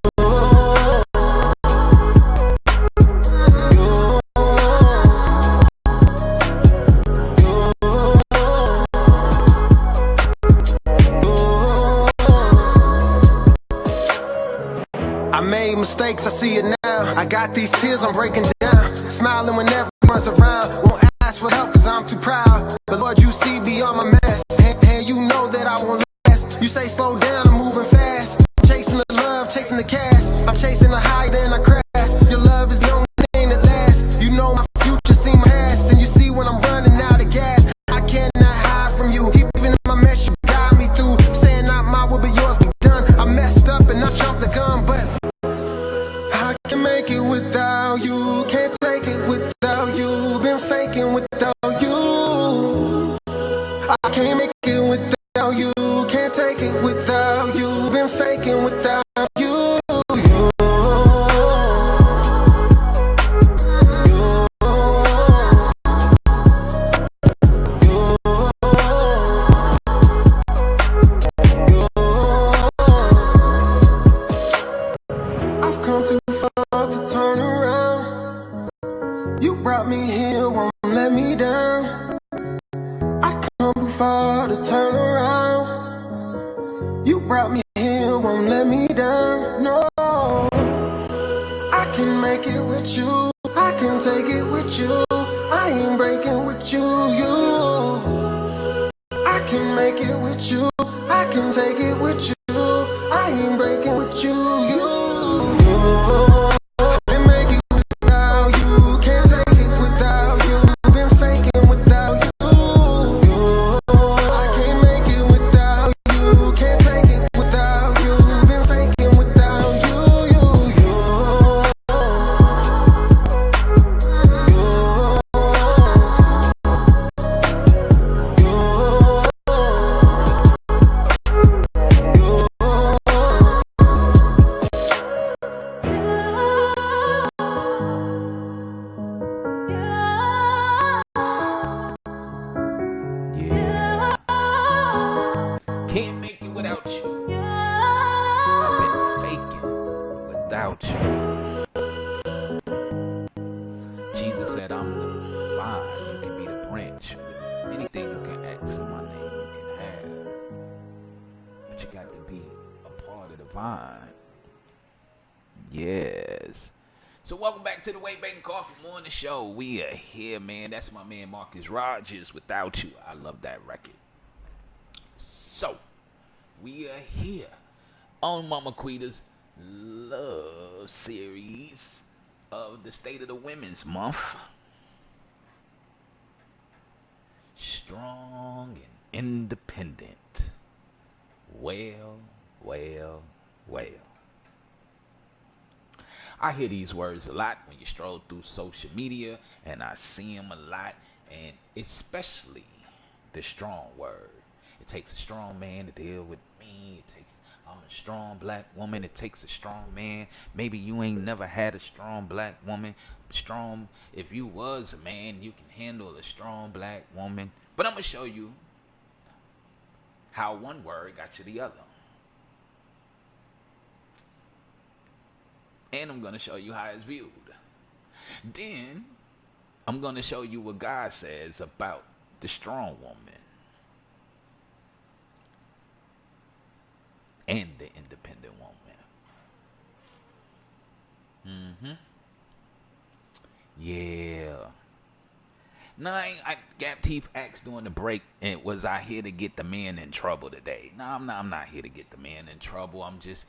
Speaker 7: I made mistakes, I see it now. I got these tears, I'm breaking down. Smiling when everyone's around. Won't ask for help cause I'm too proud. The Lord, you see beyond my mess. And you know that I won't last. You say slow down, I'm moving fast. Chasing the love, chasing the cash. I'm chasing the high, then I crash. Your love is the only thing that lasts. You know my future, see my past. And you see when I'm running out of gas. I cannot hide from you. Even in my mess, you guide me through. Saying not mine will be yours, be done. I messed up and I jumped the gun, but I can make it without you. Can't take it without you. Been faking without you. I can't make it without you. Can't take it without you. Been faking without you. I've come too far to turn around. You brought me here, won't let me down. I've come too far to turn around. You brought me here, won't let me down. No, I can make it with you. I can take it with you. I ain't breaking with you. I can make it with you. I can take it with you. I ain't breaking with you. Can make it without you. Can't take it without you. Been faking without you. I can't make it without you. Can't take it without you. Been faking without you.
Speaker 3: Yeah. Can't make it without you. I've been faking without you. Jesus said, I'm the vine, you can be the branch. Anything you can ask in my name, you can have. But you got to be a part of the vine. Yes. So welcome back to the WakeBake Coffee Morning Show. We are here, man. That's my man Marcus Rogers. Without you, I love that record. So we are here on Mama Quita's love series of the State of the Women's Month. Strong and independent. Well. I hear these words a lot when you stroll through social media, and I see them a lot, and especially the strong word. It takes a strong man to deal with me. I'm a strong black woman. It takes a strong man. Maybe you ain't never had a strong black woman. Strong, if you was a man, you can handle a strong black woman. But I'm going to show you how one word got you the other. And I'm going to show you how it's viewed. Then
Speaker 1: I'm going to show you what God says about the strong woman and the independent woman. Yeah. No, I Gap Teeth asked during the break, and was I here to get the men in trouble today? No, I'm not here to get the men in trouble. I'm just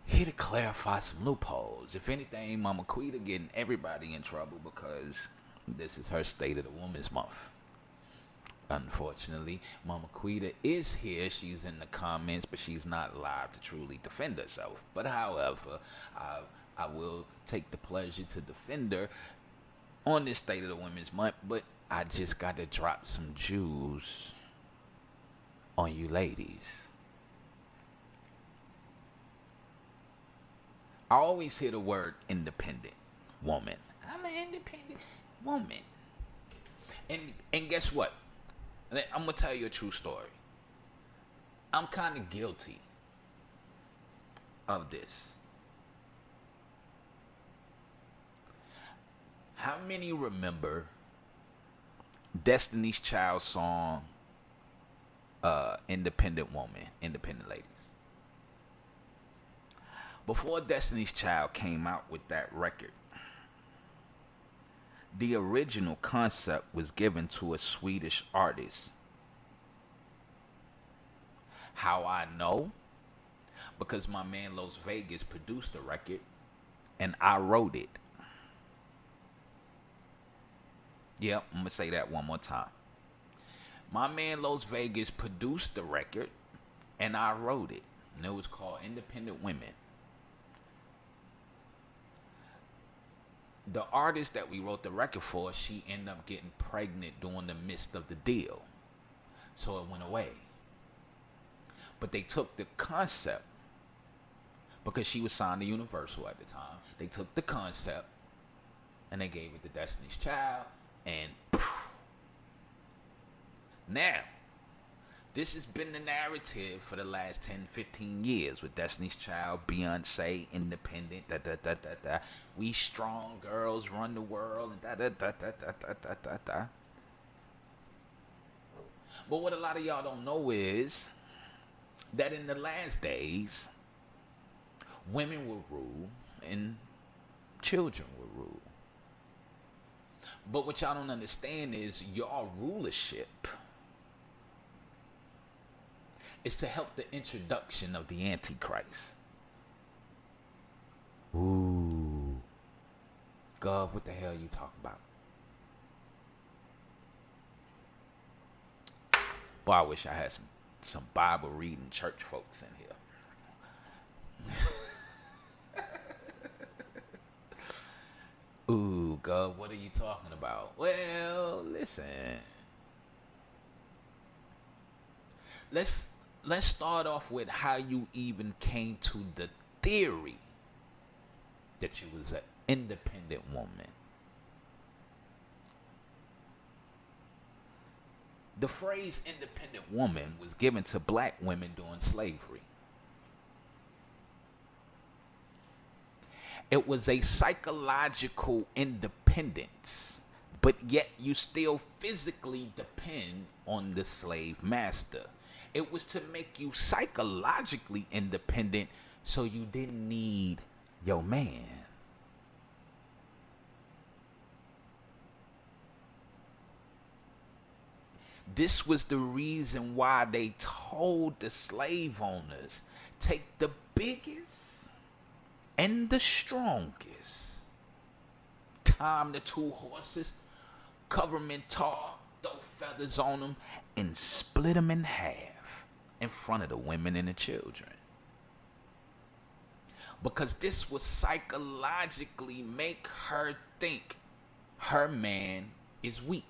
Speaker 1: here to clarify some loopholes. If anything, Mama Quita getting everybody in trouble because this is her State of the Woman's Month. Unfortunately, Mama Quita is here. She's in the comments, but she's not live to truly defend herself. But however, I will take the pleasure to defend her on this State of the Women's Month. But I just got to drop some jewels on you ladies. I always hear the word independent woman. I'm an independent woman. And guess what? I'm going to tell you a true story. I'm kind of guilty of this. How many remember Destiny's Child song, Independent Woman, Independent Ladies? Before Destiny's Child came out with that record, the original concept was given to a Swedish artist. How I know? Because my man Los Vegas produced the record and I wrote it. Yep, I'm going to say that one more time. My man Los Vegas produced the record and I wrote it. And it was called Independent Women. The artist that we wrote the record for, she ended up getting pregnant during the midst of the deal. So it went away. But they took the concept, because she was signed to Universal at the time, they took the concept and they gave it to Destiny's Child, and poof. Now, this has been the narrative for the last 10, 15 years with Destiny's Child, Beyonce, independent, we strong girls run the world, and But what a lot of y'all don't know is that in the last days, women will rule and children will rule. But what y'all don't understand is y'all rulership is to help the introduction of the Antichrist. Ooh. Gov, what the hell you talking about? Boy, I wish I had some Bible reading church folks in here. Ooh, Gov, what are you talking about? Well, listen. Let's start off with how you even came to the theory that you was an independent woman. The phrase independent woman was given to black women during slavery. It was a psychological independence, but yet you still physically depend on the slave master. It was to make you psychologically independent so you didn't need your man. This was the reason why they told the slave owners, take the biggest and the strongest, time the 2 horses, cover them in tar, throw feathers on them, and split them in half in front of the women and the children. Because this would psychologically make her think her man is weak.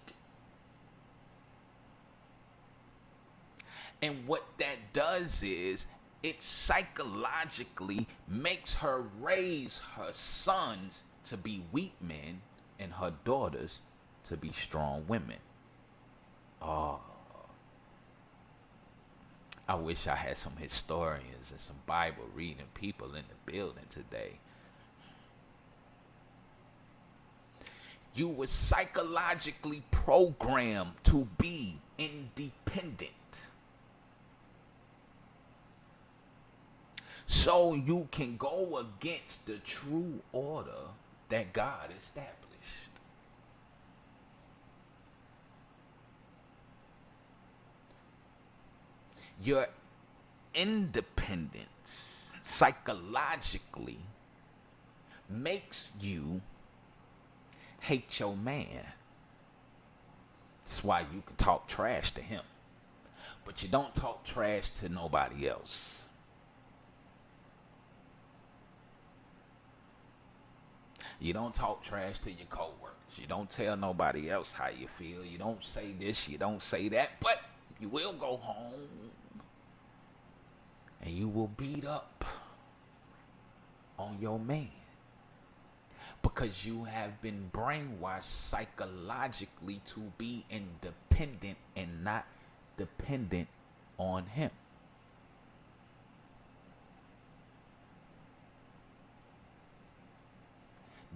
Speaker 1: And what that does is it psychologically makes her raise her sons to be weak men and her daughters to be strong women. Oh, I wish I had some historians and some Bible reading people in the building today.
Speaker 3: You were psychologically programmed to be independent. So you can go against the true order that God established. Your independence psychologically makes you hate your man. That's why you can talk trash to him, but you don't talk trash to nobody else. You don't talk trash to your coworkers. You don't tell nobody else how you feel. You don't say this, you don't say that, but you will go home and you will beat up on your man because you have been brainwashed psychologically to be independent and not dependent on him.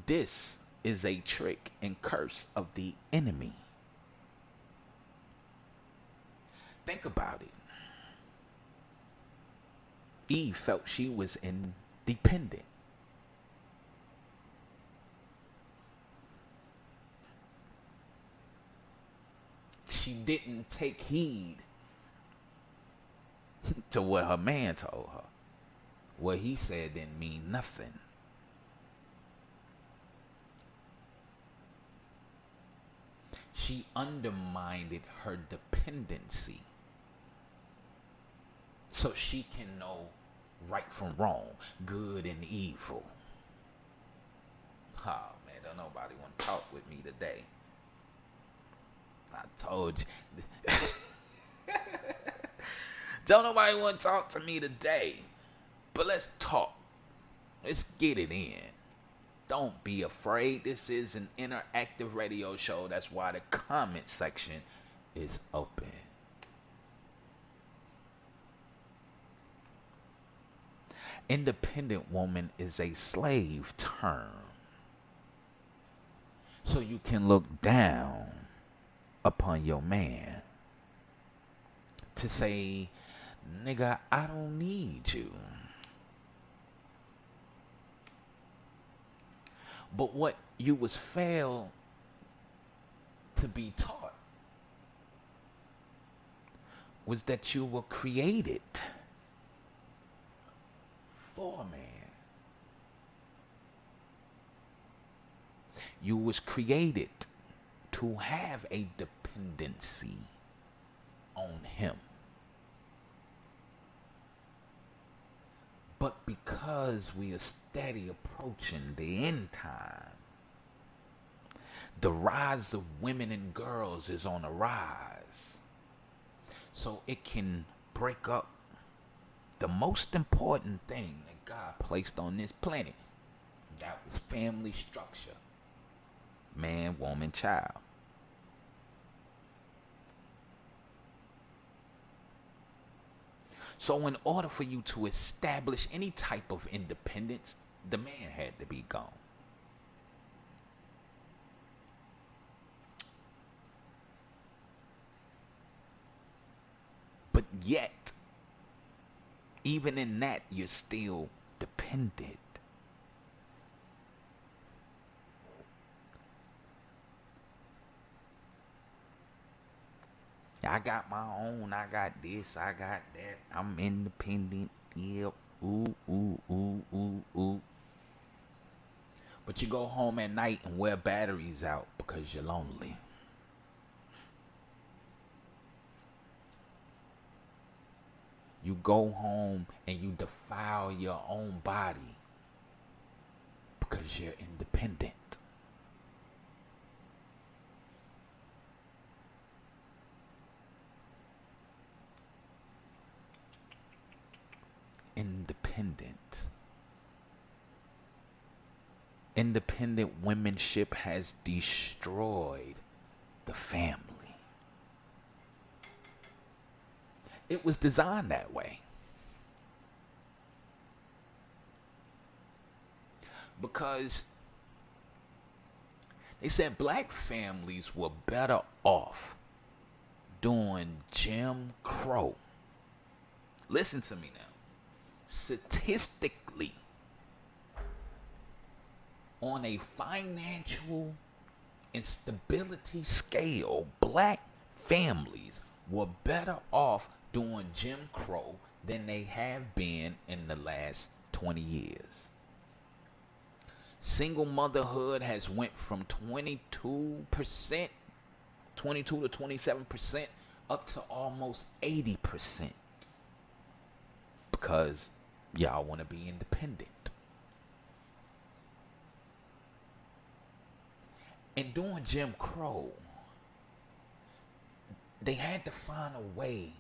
Speaker 3: This is a trick and curse of the enemy. Think about it. Eve felt she was independent. She didn't take heed to what her man told her. What he said didn't mean nothing. She undermined her dependency so she can know right from wrong, good and evil. Oh man, don't nobody want to talk with me today. I told you. Don't nobody want to talk to me today. But let's talk. Let's get it in. Don't be afraid. This is an interactive radio show. That's why the comment section is open. Independent woman is a slave term. So you can look down upon your man to say, nigga, I don't need you. But what you was failed to be taught was that you were created for a man. You was created to have a dependency on him. But because we are steady approaching the end time, the rise of women and girls is on a rise. So it can break up the most important thing that God placed on this planet. That was family structure. Man, woman, child. So in order for you to establish any type of independence, the man had to be gone. But yet, even in that, you're still dependent. I got my own, I got this, I got that, I'm independent, yep, ooh, ooh, ooh, ooh, ooh. But you go home at night and wear batteries out because you're lonely. You go home and you defile your own body because you're independent. Independent. Independent womanship has destroyed the family. It was designed that way. Because
Speaker 1: They said black families were better off during Jim Crow. Listen to me now. Statistically, on a financial instability scale, black families were better off during Jim Crow than they have been in the last 20 years. Single motherhood has went from 22%, 22 to 27%, up to almost 80%. Because y'all want to be independent. And during Jim Crow, they had to find a way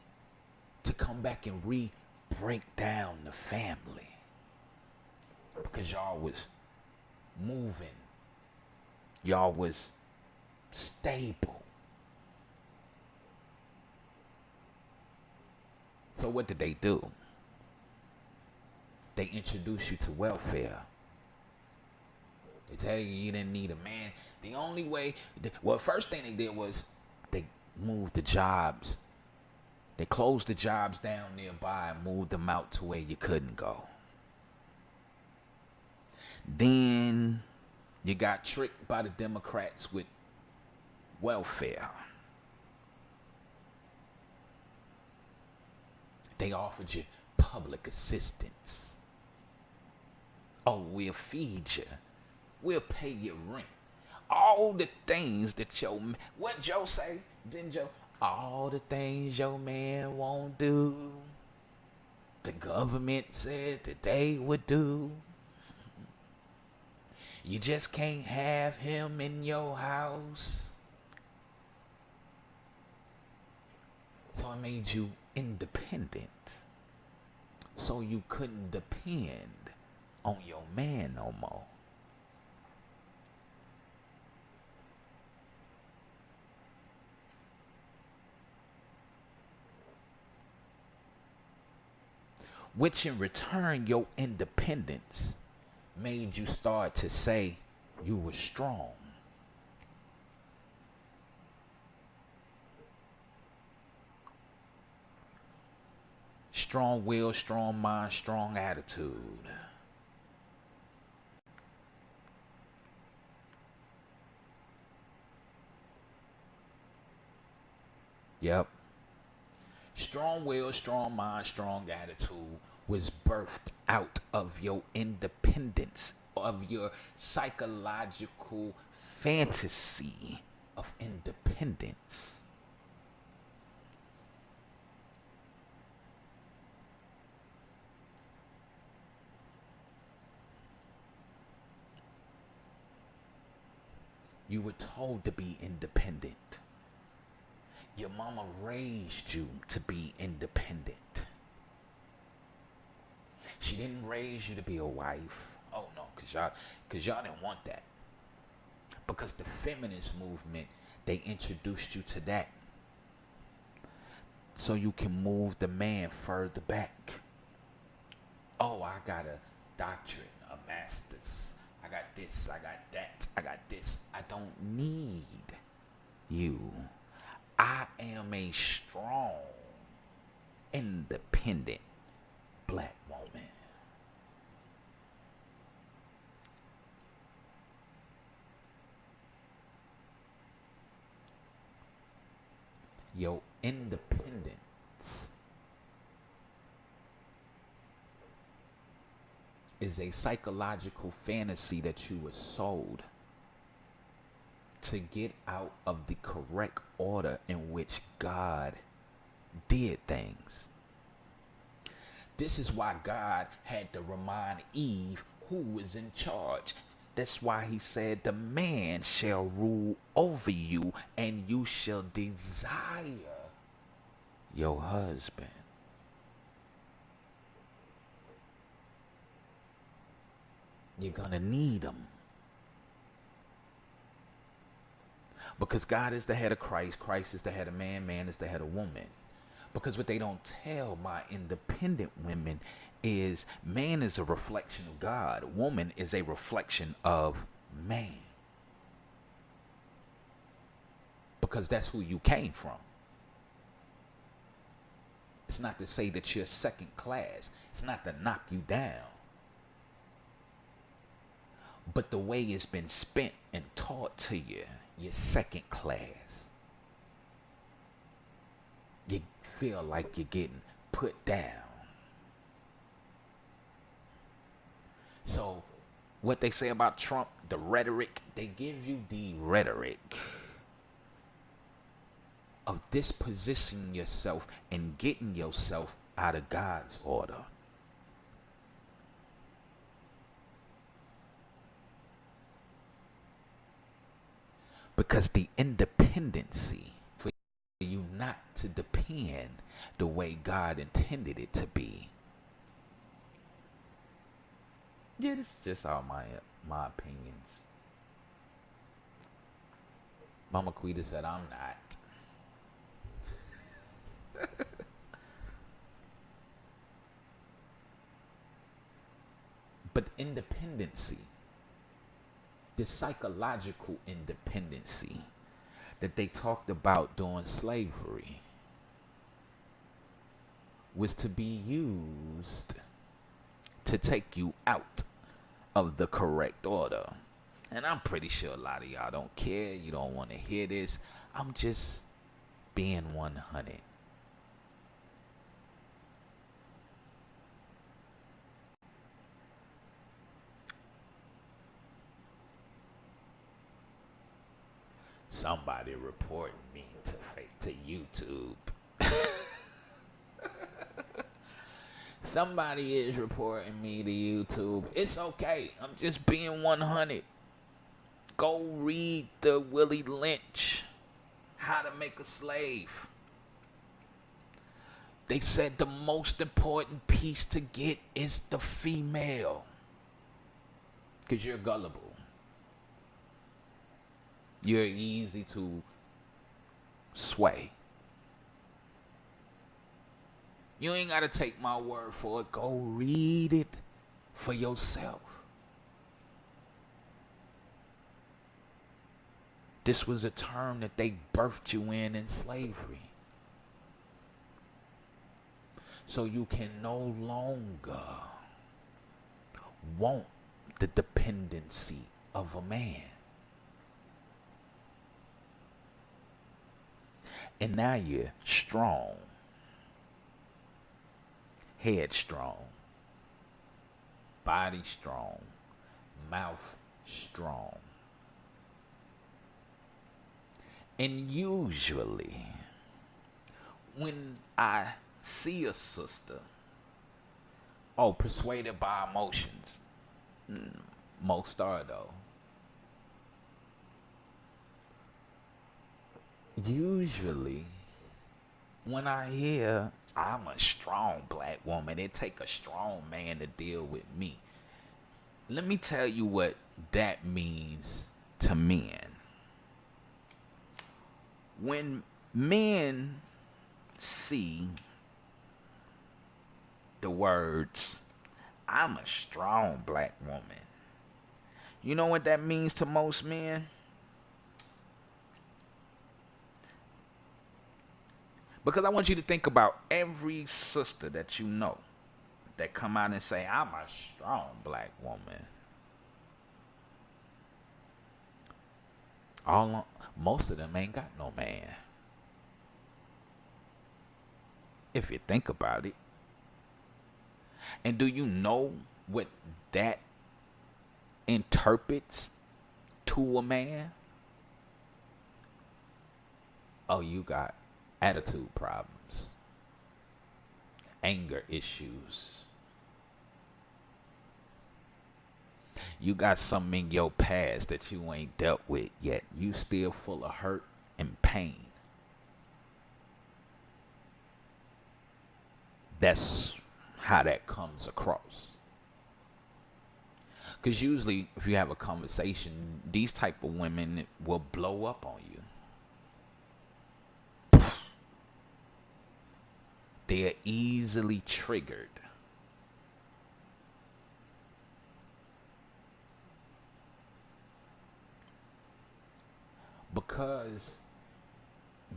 Speaker 1: to come back and break down the family. Because y'all was moving. Y'all was stable. So what did they do? They introduced you to welfare. They tell you didn't need a man. The only way, first thing they did was they moved the jobs. They closed the jobs down nearby and moved them out to where you couldn't go. Then you got tricked by the Democrats with welfare. They offered you public assistance. Oh, we'll feed you. We'll pay your rent. All the things that what Joe say? Didn't Joe? All the things your man won't do, the government said that they would do. You just can't have him in your house. So it made you independent. So you couldn't depend on your man no more. Which in return, your independence made you start to say you were strong. Strong will, strong mind, strong attitude. Yep. Strong will, strong mind, strong attitude was birthed out of your independence, of your psychological fantasy of independence. You were told to be independent. Your mama raised you to be independent. She didn't raise you to be a wife. Oh no, cause y'all didn't want that. Because the feminist movement, they introduced you to that. So you can move the man further back. Oh, I got a doctorate, a master's. I got this, I got that, I got this. I don't need you. I am a strong, independent black woman. Your independence is a psychological fantasy that you were sold to get out of the correct order in which God did things. This is why God had to remind Eve who was in charge. That's why he said, the man shall rule over you and you shall desire your husband. You're gonna need him. Because God is the head of Christ, Christ is the head of man, man is the head of woman. Because what they don't tell my independent women is man is a reflection of God. Woman is a reflection of man.
Speaker 3: because that's who you came from. It's not to say that you're second class. It's not to knock you down. But the way it's been spent and taught to you, you're second class. You feel like you're getting put down. So, what they say about Trump, the rhetoric, they give you the rhetoric of dispositioning yourself and getting yourself out of God's order. Because the independency for you not to depend the way God intended it to be. Yeah, this is just all my opinions. Mama Quita said I'm not. But independency, the psychological independency that they talked about during slavery, was to be used to take you out of the correct order. And I'm pretty sure a lot of y'all don't care. You don't want to hear this. I'm just being 100. Somebody reporting me to YouTube. Somebody is reporting me to YouTube. It's okay. I'm just being 100. Go read the Willie Lynch, How to Make a Slave. They said the most important piece to get is the female. Because you're gullible. You're easy to sway. You ain't got to take my word for it. Go read it for yourself. This was a term that they birthed you in slavery. So you can no longer want the dependency of a man. And now you're strong, headstrong, body strong, mouth strong. And usually, when I see a sister, persuaded by emotions, most are though. Usually, when I hear I'm a strong black woman, it take a strong man to deal with me. Let me tell you what that means to men. When men see the words, I'm a strong black woman, you know what that means to most men? Because I want you to think about every sister that you know that come out and say, I'm a strong black woman. Most of them ain't got no man. If you think about it. And do you know what that interprets to a man? Oh, you got attitude problems, anger issues. You got something in your past that you ain't dealt with yet. You still full of hurt and pain. That's how that comes across. Because usually if you have a conversation, these type of women will blow up on you. They are easily triggered. Because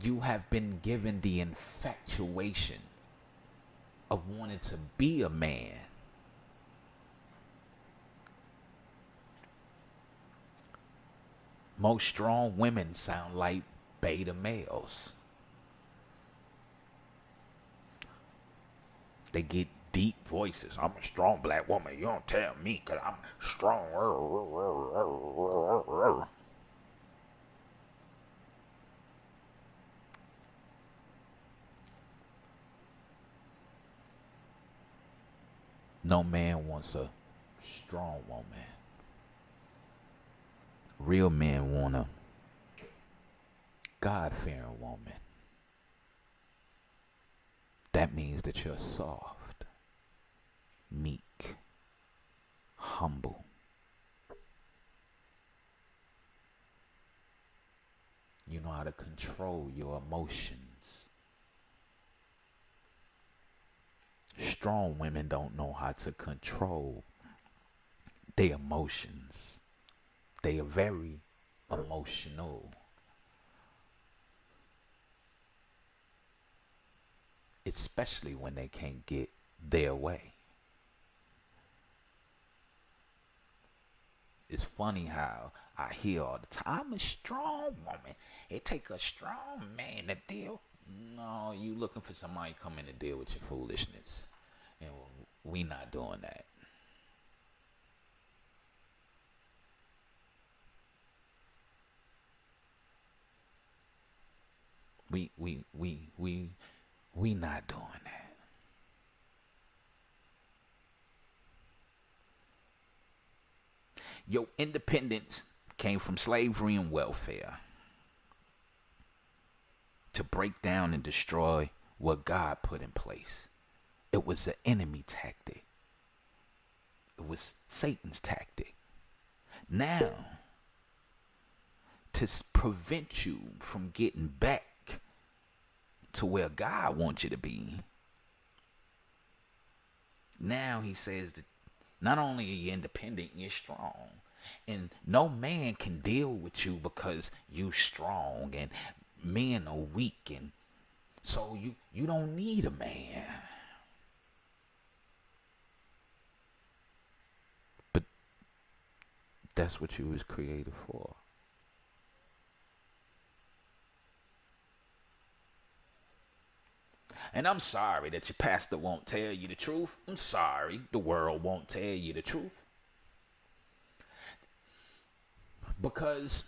Speaker 3: You have been given the infatuation of wanting to be a man. Most strong women sound like beta males. They get deep voices. I'm a strong black woman. You don't tell me because I'm strong. No man wants a strong woman. Real men want a God-fearing woman. That means that you're soft, meek, humble. You know how to control your emotions. Strong women don't know how to control their emotions. They are very emotional. Especially when they can't get their way. It's funny how I hear all the time, I'm a strong woman. It take a strong man to deal. No, you looking for somebody coming to deal with your foolishness. And we not doing that. We not doing that. Your independence came from slavery and welfare to break down and destroy what God put in place. It was an enemy tactic. It was Satan's tactic. Now, to prevent you from getting back to where God wants you to be, now he says that not only are you independent, you're strong. And no man can deal with you because you strong and men are weak, and so you don't need a man. But that's what you was created for. And I'm sorry that your pastor won't tell you the truth. I'm sorry the world won't tell you the truth. Because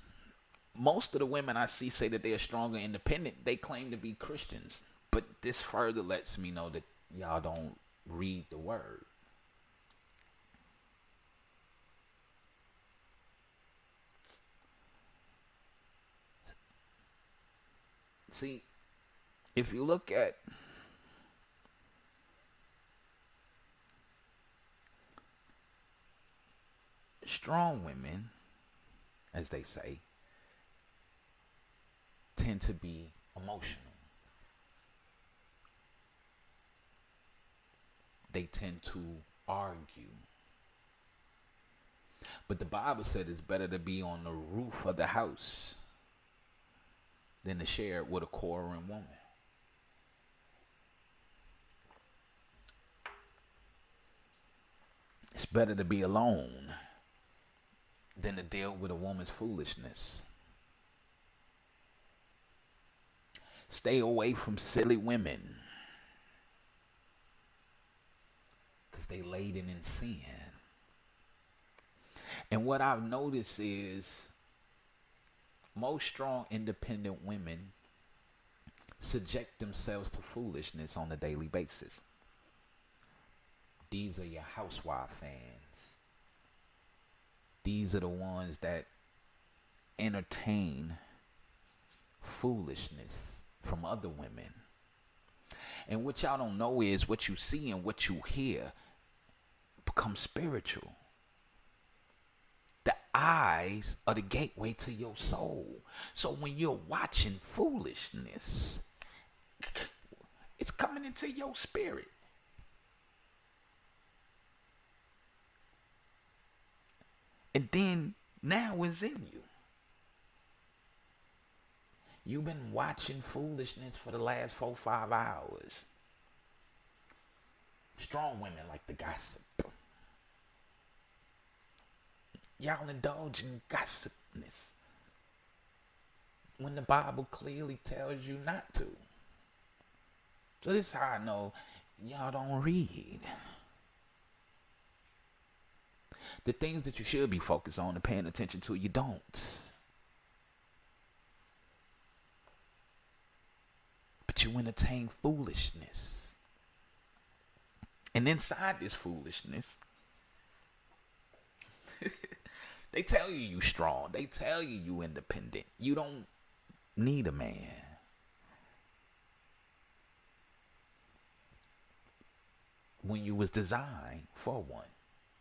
Speaker 3: most of the women I see say that they're strong and independent, they claim to be Christians. But this further lets me know that y'all don't read the word. See, if you look at strong women, as they say, tend to be emotional. They tend to argue. But the Bible said it's better to be on the roof of the house than to share it with a quarreling woman. It's better to be alone than to deal with a woman's foolishness. Stay away from silly women, because they laden in sin. And what I've noticed is most strong, independent women subject themselves to foolishness on a daily basis. These are your housewife fans. These are the ones that entertain foolishness from other women. And what y'all don't know is what you see and what you hear becomes spiritual. The eyes are the gateway to your soul. So when you're watching foolishness, it's coming into your spirit. And then now it's in you.
Speaker 1: You've been watching foolishness for the last 4-5 hours. Strong women like the gossip. Y'all indulge in gossipness when the Bible clearly tells you not to. So this is how I know y'all don't read. The things that you should be focused on and paying attention to, you don't. But you entertain foolishness. And inside this foolishness, they tell you strong. They tell you independent. You don't need a man. When you was designed for one.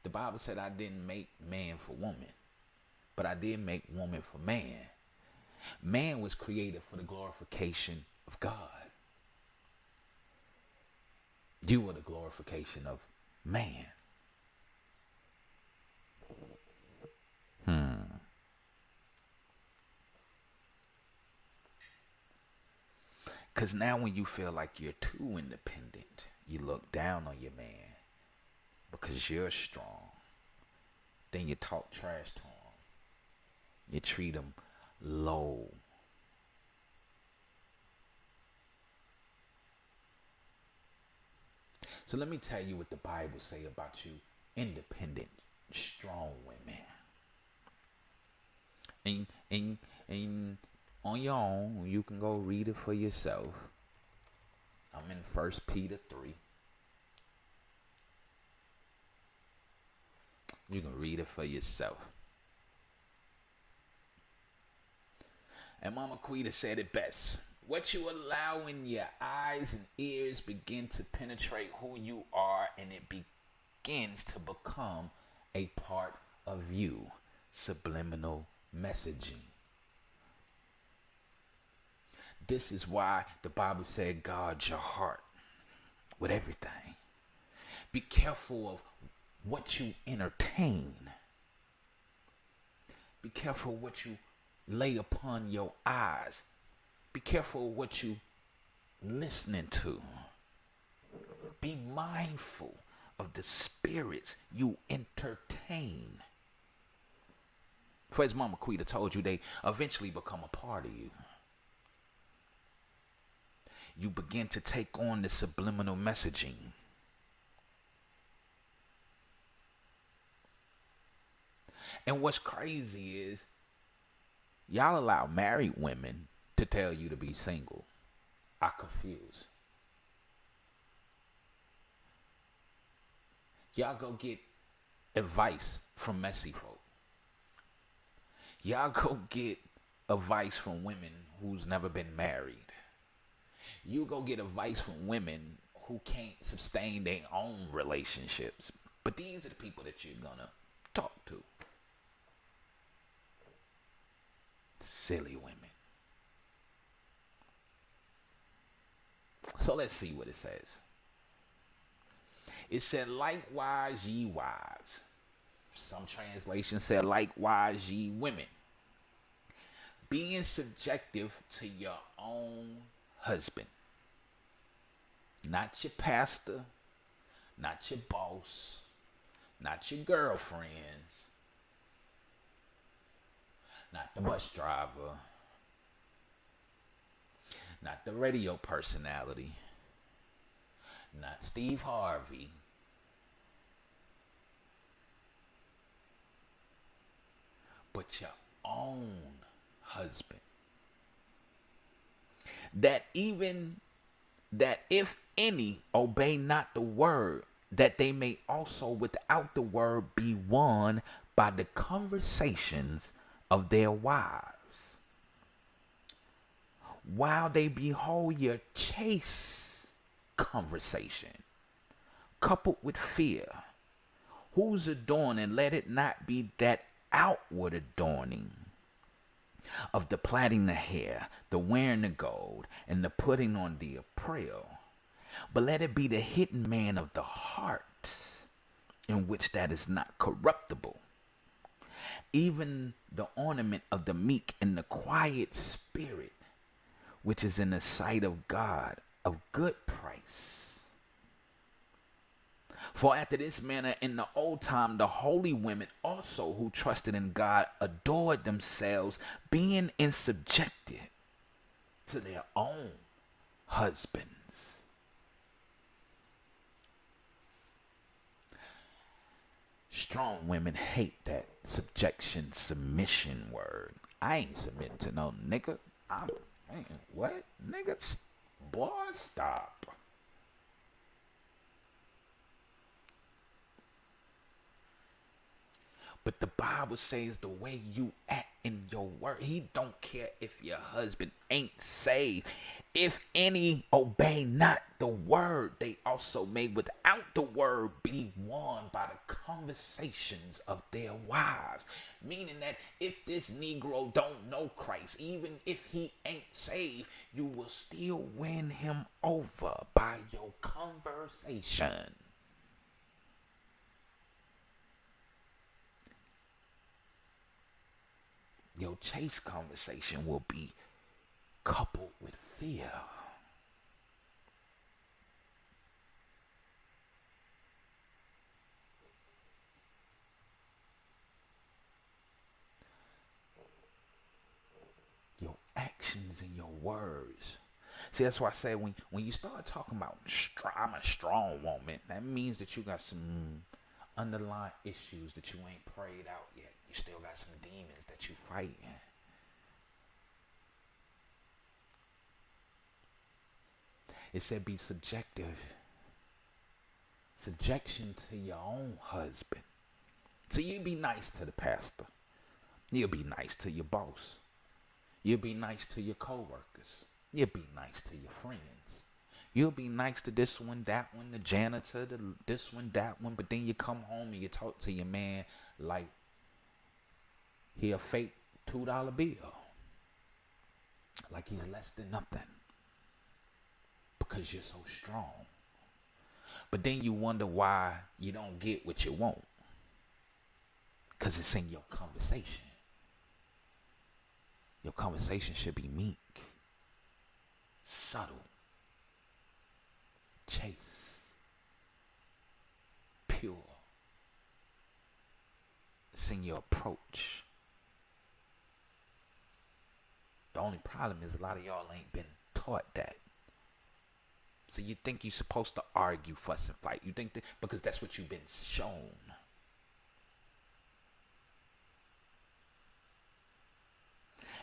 Speaker 1: The Bible said I didn't make man for woman, but I did make woman for man. Man was created for the glorification of God. You are the glorification of man. Because now when you feel like you're too independent, you look down on your man because you're strong. Then you talk trash to him. You treat him low. So let me tell you what the Bible say about you independent, strong women. And on your own, you can go read it for yourself. I'm in 1 Peter 3. You can read it for yourself. And Mama Quita said it best. What you allow in your eyes and ears begin to penetrate who you are, and it begins to become a part of you. Subliminal messaging. This is why the Bible said guard your heart with everything. Be careful of what you entertain. Be careful what you lay upon your eyes. Be careful what you listening to. Be mindful of the spirits you entertain. For as Mama Quita told you, they eventually become a part of you. You begin to take on the subliminal messaging. And what's crazy is, y'all allow married women to tell you to be single. I'm confused. Y'all go get advice from messy folk. Y'all go get advice from women who's never been married. You go get advice from women who can't sustain their own relationships. But these are the people that you're gonna talk to. Silly women. So let's see what it says. It said, likewise ye wives. Some translations said, likewise ye women. Being subjective to your own husband. Not your pastor. Not your boss. Not your girlfriends. Not the bus driver. Not the radio personality. Not Steve Harvey. But your own husband. That if any obey not the word, that they may also without the word be won by the conversations of their wives, while they behold your chaste conversation, coupled with fear, whose adorning let it not be that outward adorning of the plaiting the hair, the wearing the gold, and the putting on the apparel, but let it be the hidden man of the heart, in which that is not corruptible, even the ornament of the meek and the quiet spirit, which is in the sight of God of good price. For after this manner in the old time the holy women also who trusted in God adored themselves, being in subjected to their own husbands. Strong women hate that subjection, submission word. I ain't submitting to no nigga. What? Niggas? Boy, stop. But the Bible says the way you act in your word, he don't care if your husband ain't saved. If any obey not the word, they also may without the word be won by the conversations of their wives. Meaning that if this Negro don't know Christ, even if he ain't saved, you will still win him over by your conversation. Your chase conversation will be coupled with fear. Your actions and your words. See, that's why I say when you start talking about I'm a strong woman, that means that you got some underlying issues that you ain't prayed out yet. You still got some demons that you fighting. It said be subjective. Subjection to your own husband. So you be nice to the pastor. You'll be nice to your boss. You'll be nice to your co-workers. You'll be nice to your friends. You'll be nice to this one, that one, the janitor, this one, that one. But then you come home and you talk to your man like he a fake $2 bill. Like he's less than nothing. Because you're so strong. But then you wonder why you don't get what you want. Because it's in your conversation. Your conversation should be meek, subtle, chaste, pure. It's in your approach. The only problem is a lot of y'all ain't been taught that. So you think you're supposed to argue, fuss, and fight. You think that because that's what you've been shown.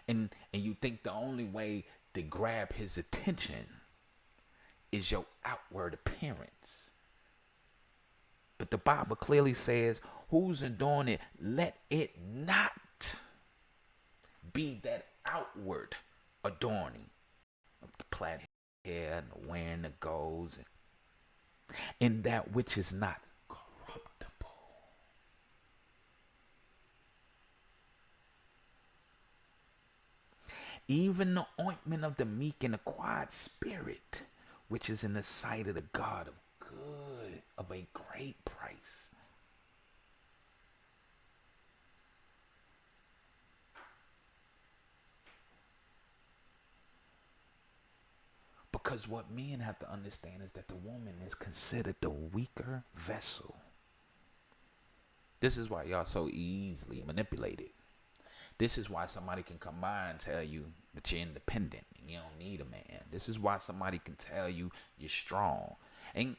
Speaker 1: And you think the only way to grab his attention is your outward appearance. But the Bible clearly says, who's adorning it, let it not be that outward adorning of the plait hair and the wearing the golds and that which is not corruptible. Even the ointment of the meek and the quiet spirit, which is in the sight of the God of good, of a great price. Because what men have to understand is that the woman is considered the weaker vessel. This is why y'all so easily manipulated. This is why somebody can come by and tell you that you're independent and you don't need a man. This is why somebody can tell you you're strong. And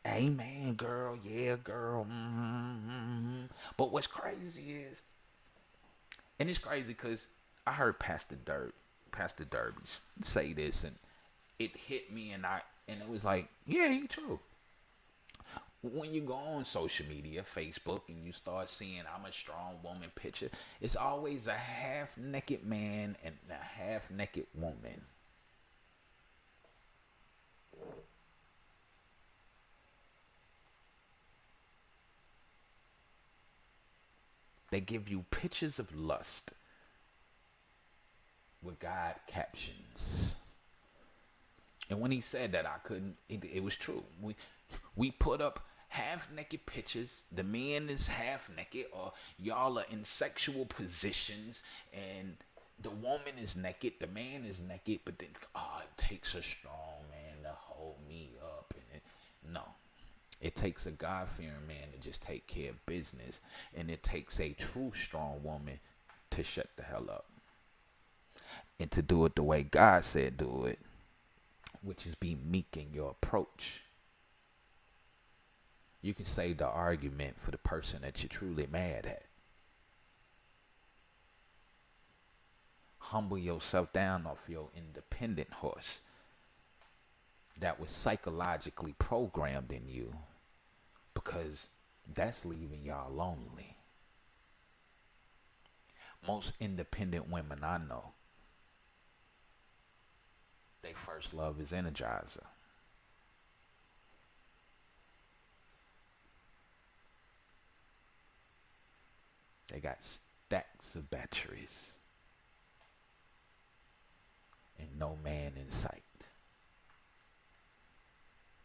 Speaker 1: hey man, girl, yeah, girl. But what's crazy is, and it's crazy because I heard Pastor Derby say this, and it hit me, and it was like, yeah, he true. When you go on social media, Facebook, and you start seeing I'm a strong woman picture, it's always a half-naked man and a half-naked woman. They give you pictures of lust with God captions. And when he said that, it was true. We put up half-naked pictures. The man is half-naked, or y'all are in sexual positions, and
Speaker 3: The woman is naked, the man is naked, but then, it takes a strong man to hold me up. No. It takes a God-fearing man to just take care of business. And it takes a true strong woman to shut the hell up. And to do it the way God said do it, which is be meek in your approach. You can save the argument for the person that you're truly mad at. Humble yourself down off your independent horse that was psychologically programmed in you, because that's leaving y'all lonely. Most independent women I know, they first love is Energizer. They got stacks of batteries and no man in sight.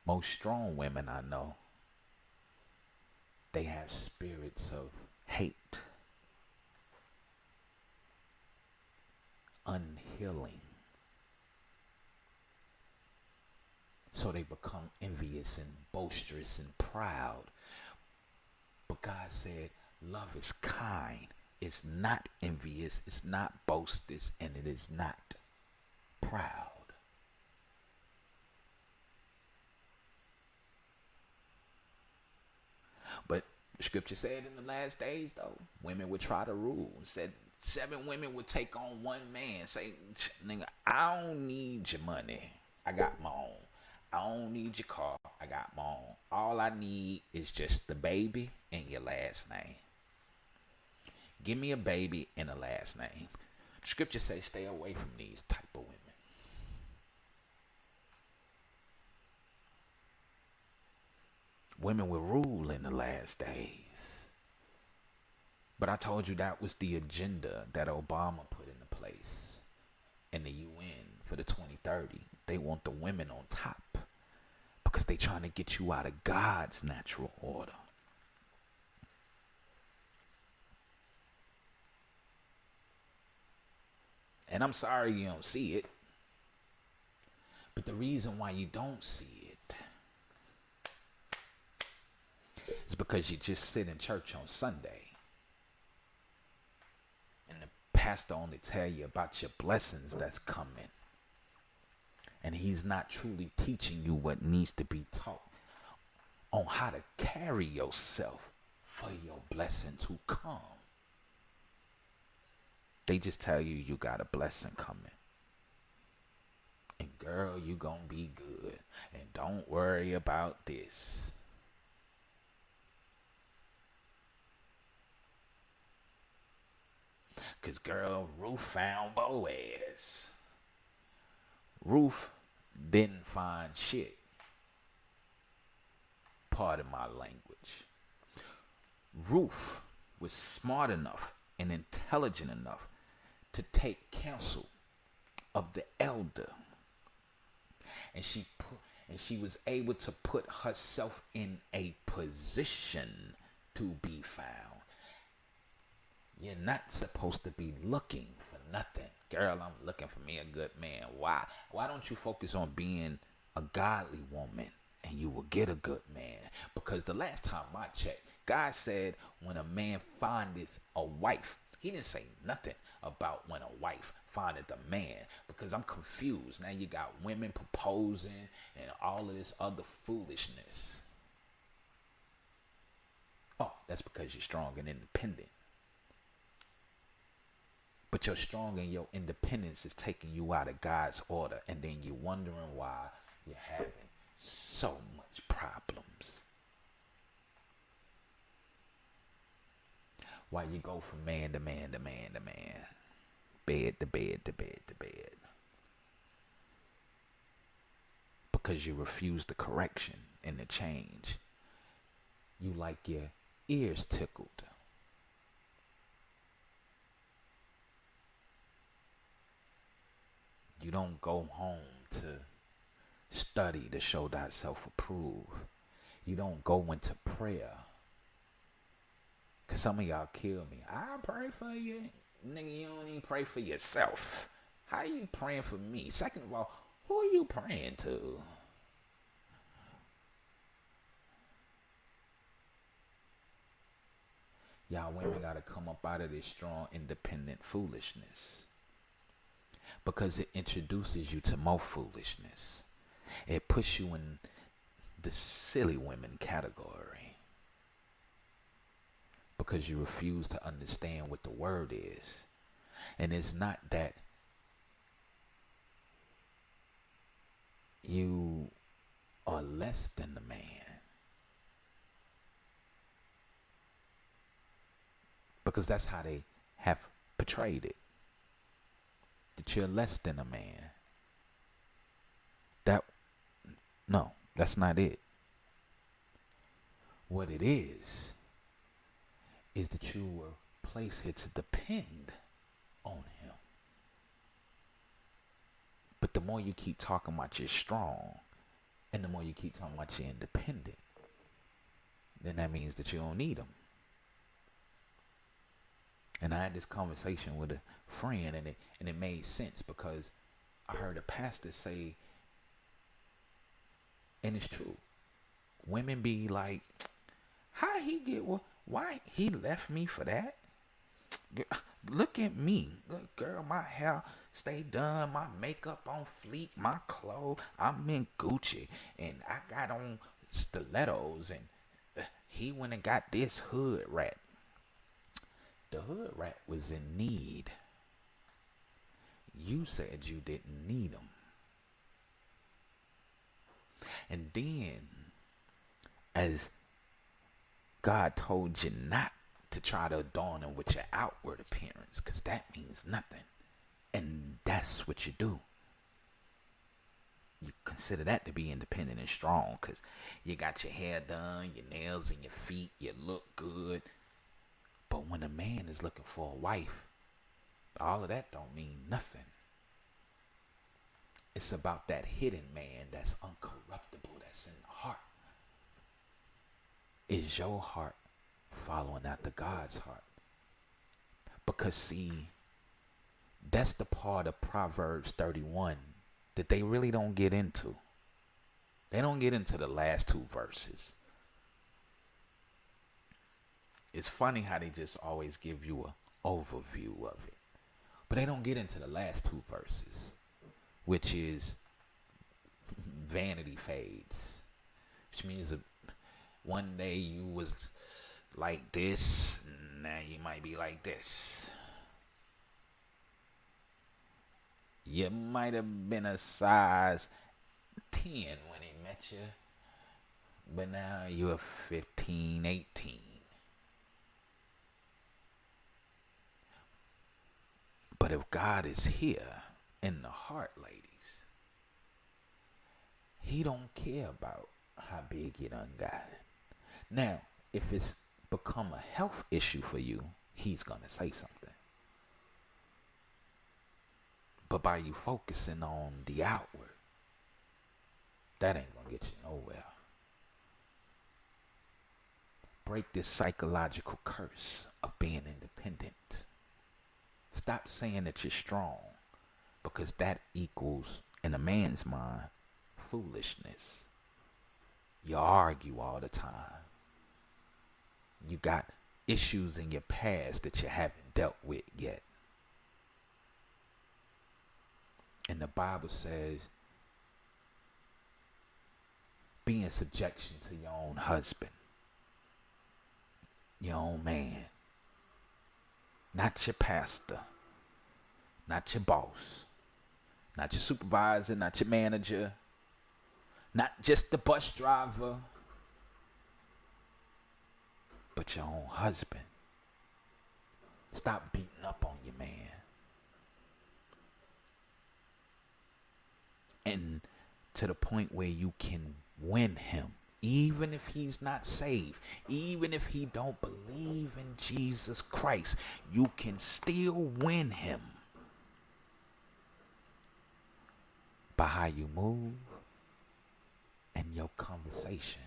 Speaker 3: Most strong women I know, they have spirits of hate, unhealing. So they become envious and boisterous and proud. But God said, love is kind. It's not envious. It's not boisterous. And it is not proud. But the scripture said in the last days, though, women would try to rule. It said 7 women would take on 1 man. Say, nigga, I don't need your money. I got my own. I don't need your car. I got my own. All I need is just the baby and your last name. Give me a baby and a last name. The scripture says stay away from these type of women. Women will rule in the last days. But I told you that was the agenda that Obama put into place in the UN for the 2030. They want the women on top because they trying to get you out of God's natural order. And I'm sorry you don't see it. But the reason why you don't see it is because you just sit in church on Sunday. And the pastor only tell you about your blessings that's coming. And he's not truly teaching you what needs to be taught on how to carry yourself for your blessing to come. They just tell you you got a blessing coming. And girl, you gonna be good. And don't worry about this. Because girl, Ruth found Boaz. Ruth didn't find shit. Pardon my language. Ruth was smart enough and intelligent enough to take counsel of the elder. And she was able to put herself in a position to be found. You're not supposed to be looking for nothing. Girl, I'm looking for me a good man. Why? Why don't you focus on being a godly woman and you will get a good man? Because the last time I checked, God said when a man findeth a wife, he didn't say nothing about when a wife findeth a man, because I'm confused. Now you got women proposing and all of this other foolishness. Oh, that's because you're strong and independent. But you're strong and your independence is taking you out of God's order. And then you're wondering why you're having so much problems. Why you go from man to man to man to man. Bed to bed to bed to bed. Because you refuse the correction and the change. You like your ears tickled. You don't go home to study to show thyself approved. You don't go into prayer. Because some of y'all kill me. I'll pray for you.
Speaker 1: Nigga, you don't even pray for yourself. How you praying for me? Second of all, who are you praying to? Y'all women gotta come up out of this strong, independent foolishness. Because it introduces you to more foolishness. It puts you in the silly women category. Because you refuse to understand what the word is. And it's not that you are less than the man. Because that's how they have portrayed it. That you're less than a man. No, that's not it. What it is that you were placed here to depend on him. But the more you keep talking about you're strong, and the more you keep talking about you're independent, then that means that you don't need him. And I had this conversation with a friend, and it made sense because I heard a pastor say, and it's true, women be like, how he get, why he left me for that? Look at me, good girl, my hair stay done, my makeup on fleek, my clothes, I'm in Gucci, and I got on stilettos, and he went and got this hood rat. The hood rat was in need. You said you didn't need him. And then, as God told you not to try to adorn him with your outward appearance, because that means nothing. And that's what you do. You consider that to be independent and strong, because you got your hair done, your nails and your feet, you look good. But when a man is looking for a wife, all of that don't mean nothing. It's about that hidden man that's uncorruptible, that's in the heart. Is your heart following after God's heart? Because see, that's the part of Proverbs 31 that they really don't get into. They don't get into the last two verses. It's funny how they just always give you an overview of it. But they don't get into the last two verses, which is vanity fades. Which means that one day you was like this, now you might be like this. You might have been a size 10 when he met you, but now you're 15, 18. But if God is here in the heart, ladies, he don't care about how big you done got. Now, if it's become a health issue for you, he's going to say something. But by you focusing on the outward, that ain't going to get you nowhere. Break this psychological curse of being independent. Stop saying that you're strong, because that equals, in a man's mind, foolishness. You argue all the time. You got issues in your past that you haven't dealt with yet. And the Bible says, be in subjection to your own husband, your own man. Not your pastor, not your boss, not your supervisor, not your manager, not just the bus driver, but your own husband. Stop beating up on your man. And to the point where you can win him. Even if he's not saved, even if he don't believe in Jesus Christ, you can still win him by how you move and your conversation,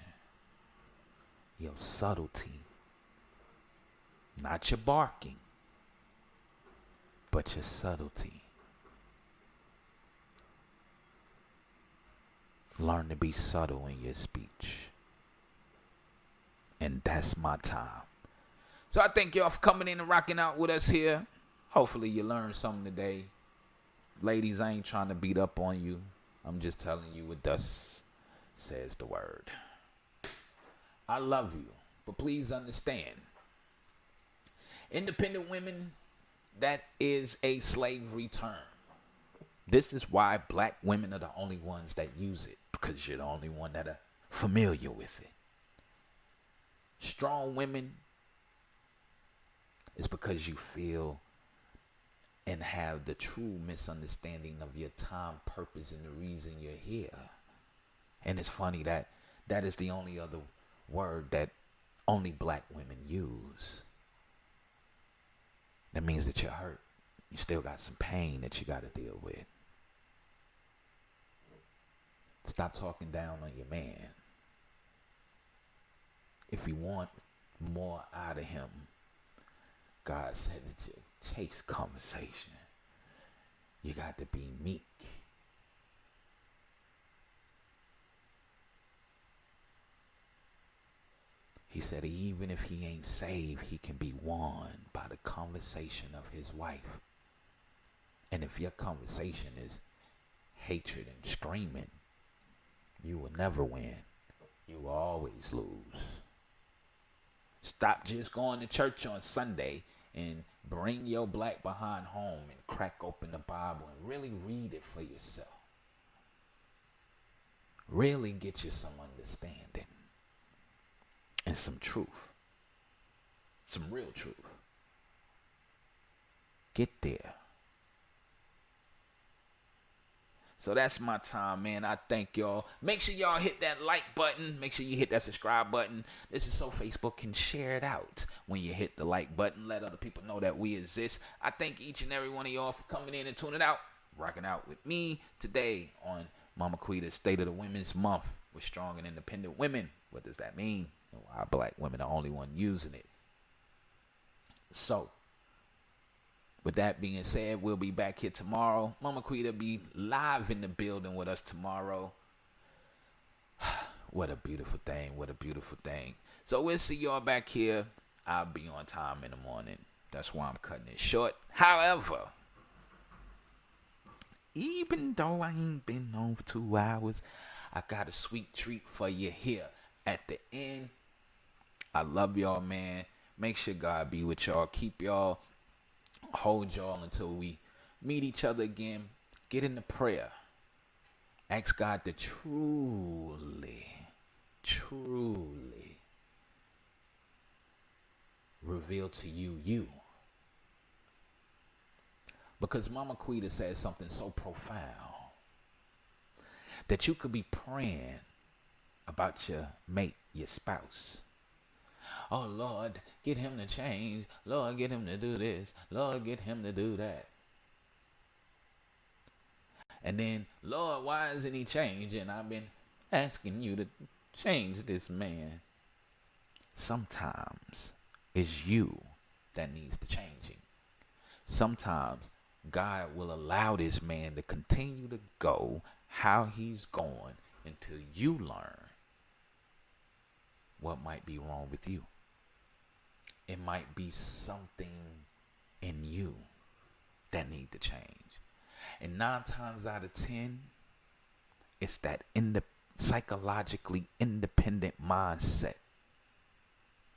Speaker 1: your subtlety, not your barking, but your subtlety. Learn to be subtle in your speech. And that's my time. So I thank y'all for coming in and rocking out with us here. Hopefully you learned something today. Ladies, I ain't trying to beat up on you. I'm just telling you what thus says the word. I love you, but please understand. Independent women, that is a slavery term. This is why black women are the only ones that use it, because you're the only one that are familiar with it. Strong women is because you feel and have the true misunderstanding of your time, purpose, and the reason you're here. And it's funny that that is the only other word that only black women use. That means that you're hurt. You still got some pain that you got to deal with. Stop talking down on your man. If you want more out of him, God said that you chase conversation. You got to be meek. He said even if he ain't saved, he can be won by the conversation of his wife. And if your conversation is hatred and screaming, you will never win. You will always lose. Stop just going to church on Sunday and bring your black behind home and crack open the Bible and really read it for yourself. Really get you some understanding and some truth. Some real truth. Get there. So that's my time, man. I thank y'all. Make sure y'all hit that like button. Make sure you hit that subscribe button. This is so Facebook can share it out. When you hit the like button, let other people know that we exist. I thank each and every one of y'all for coming in and tuning out. Rocking out with me today on Mama Quita's State of the Women's Month with strong and independent women. What does that mean? Why black women are the only one using it. So, with that being said, we'll be back here tomorrow. Mama Quita be live in the building with us tomorrow. What a beautiful thing. What a beautiful thing. So we'll see y'all back here. I'll be on time in the morning. That's why I'm cutting it short. However, even though I ain't been on for 2 hours, I got a sweet treat for you here at the end. I love y'all, man. Make sure God be with y'all. Keep y'all. Hold y'all until we meet each other again. Get into prayer. Ask God to truly reveal to you. Because Mama Quita said something so profound that you could be praying about your mate, your spouse. Oh, Lord, get him to change. Lord, get him to do this. Lord, get him to do that. And then, Lord, why isn't he changing? I've been asking you to change this man. Sometimes it's you that needs the changing. Sometimes God will allow this man to continue to go how he's going until you learn what might be wrong with you. It might be something in you that need to change. And 9 times out of 10, it's that psychologically independent mindset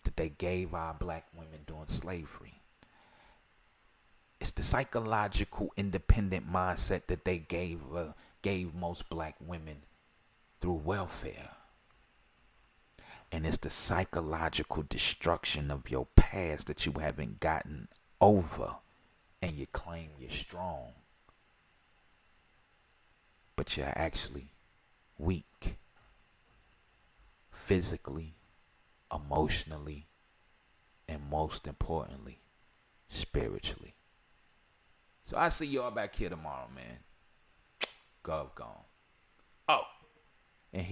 Speaker 1: that they gave our black women during slavery. It's the psychological independent mindset that they gave most black women through welfare. And it's the psychological destruction of your past that you haven't gotten over. And you claim you're strong. But you're actually weak. Physically, emotionally, and most importantly, spiritually. So I see y'all back here tomorrow, man. Gov gone. Oh, and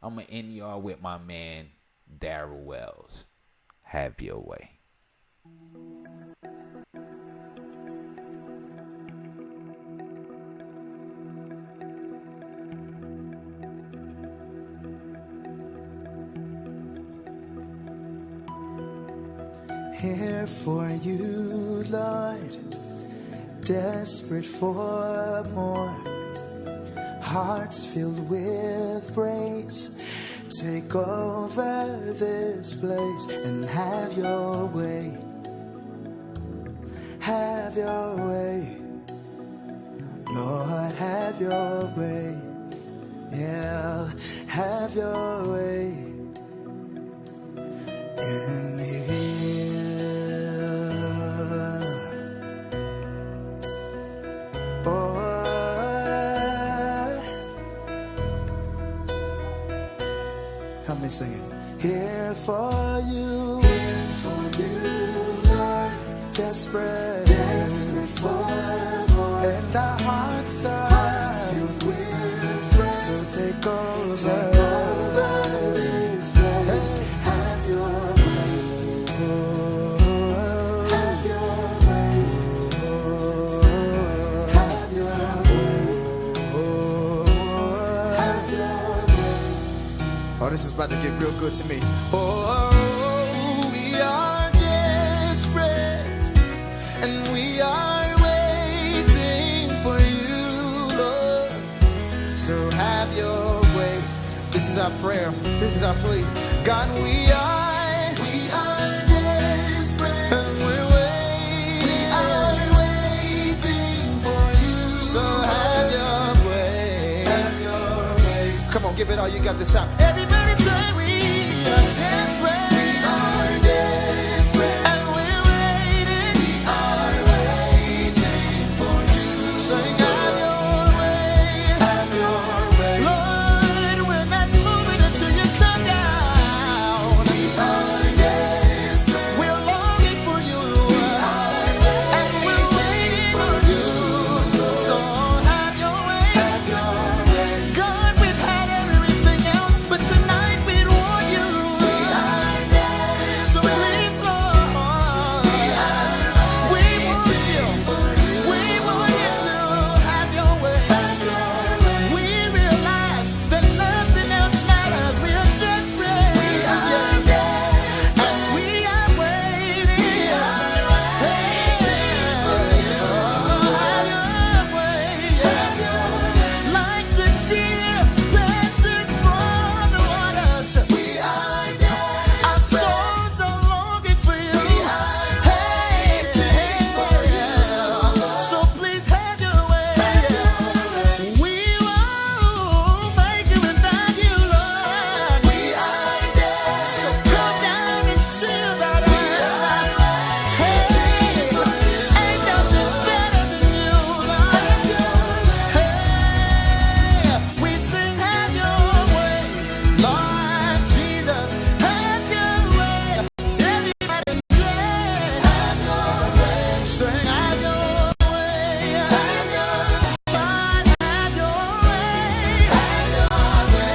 Speaker 1: I'm going to end y'all with my man, Darryl Wells. Have your way.
Speaker 4: here for you, Lord. Desperate for more. Hearts filled with praise. Take over this place and have your way. Have your way. Lord, have your way. Yeah, have your way in here. Oh, help me sing it. Here for you, Lord. Desperate for more. And our hearts are filled with praise. So take over this place. Have your way. Have your way. Have your way. Have your way. Oh, this is about to get real good to me. Oh, we are desperate and we are waiting for you, Lord. So have your way. This is our prayer. This is our plea. God, we are desperate and we're waiting for you. So have your way. Have your way. Come on, give it all you got this time. Everybody say we are desperate. We are desperate and we're waiting. We are waiting for you. Say have your way. Have your way. Lord, we're not moving until you come down. We are desperate. We're longing for you. We are and we're waiting for you. So have your way. Have your way. God, we've had everything else, but tonight we want you. We are desperate. So please, Lord, we want you. We want you to have your way. We realize that nothing else matters. We are desperate. We are desperate. And we are waiting. Have your way. Like the deer panting for the waters. We are desperate. Our souls are longing for you. So please have your way. We won't make it without you, Lord. We are desperate. So come down and seal that ain't nothing better than you, Lord. We sing have your way, Lord Jesus, have your way. Everybody say have your way. Sing have your way. Have your Lord, have your way. Have your way.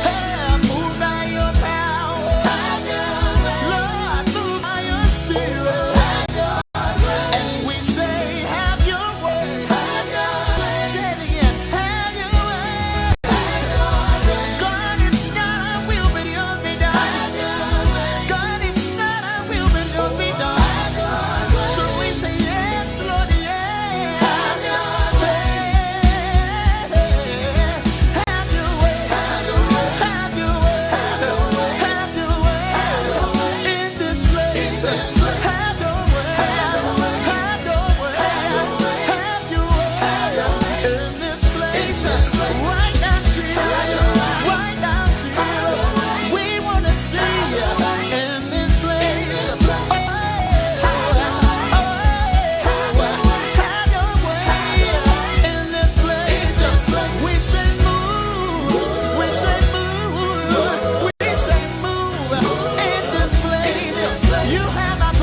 Speaker 4: Move by your power. Have your way. Lord, move by your spirit. Have your way. And we say have your way. Have your way. Say it again. Have your way. Have your way. God, it's not our will, but yours be done. Have your way. God, it's not our will, but yours be done. Have your way. So we say yes, Lord, yes. Have your way. Have your way. Have your way. Have your way. Have your way. Have your way. In this place. Have your way. Have your way. Have your way. Have your way. In this place. Right now, Jesus. Right now, Jesus. We want to see you in this place. Have your way in this place. We say move. We say move. We say move in this place. You have our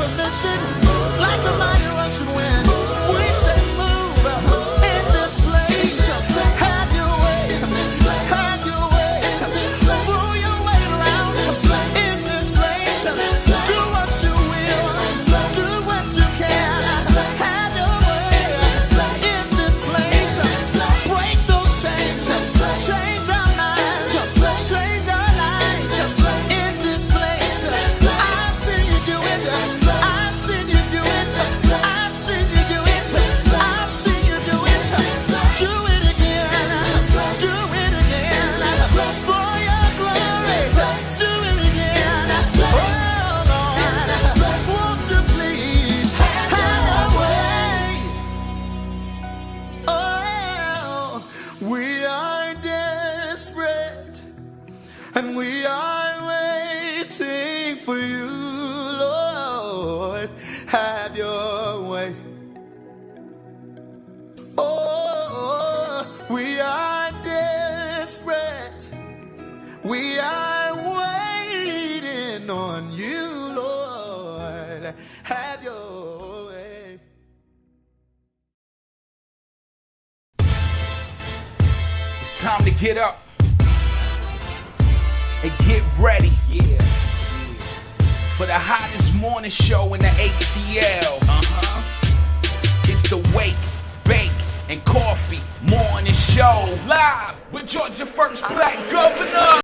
Speaker 8: have your way. Oh, we are desperate. We are waiting on you, Lord. Have your way.
Speaker 3: It's time to get up and get ready. Yeah. For the hottest morning show in the ATL. It's the Wake, Bake, and Coffee Morning Show. Live with Georgia First Black Governor.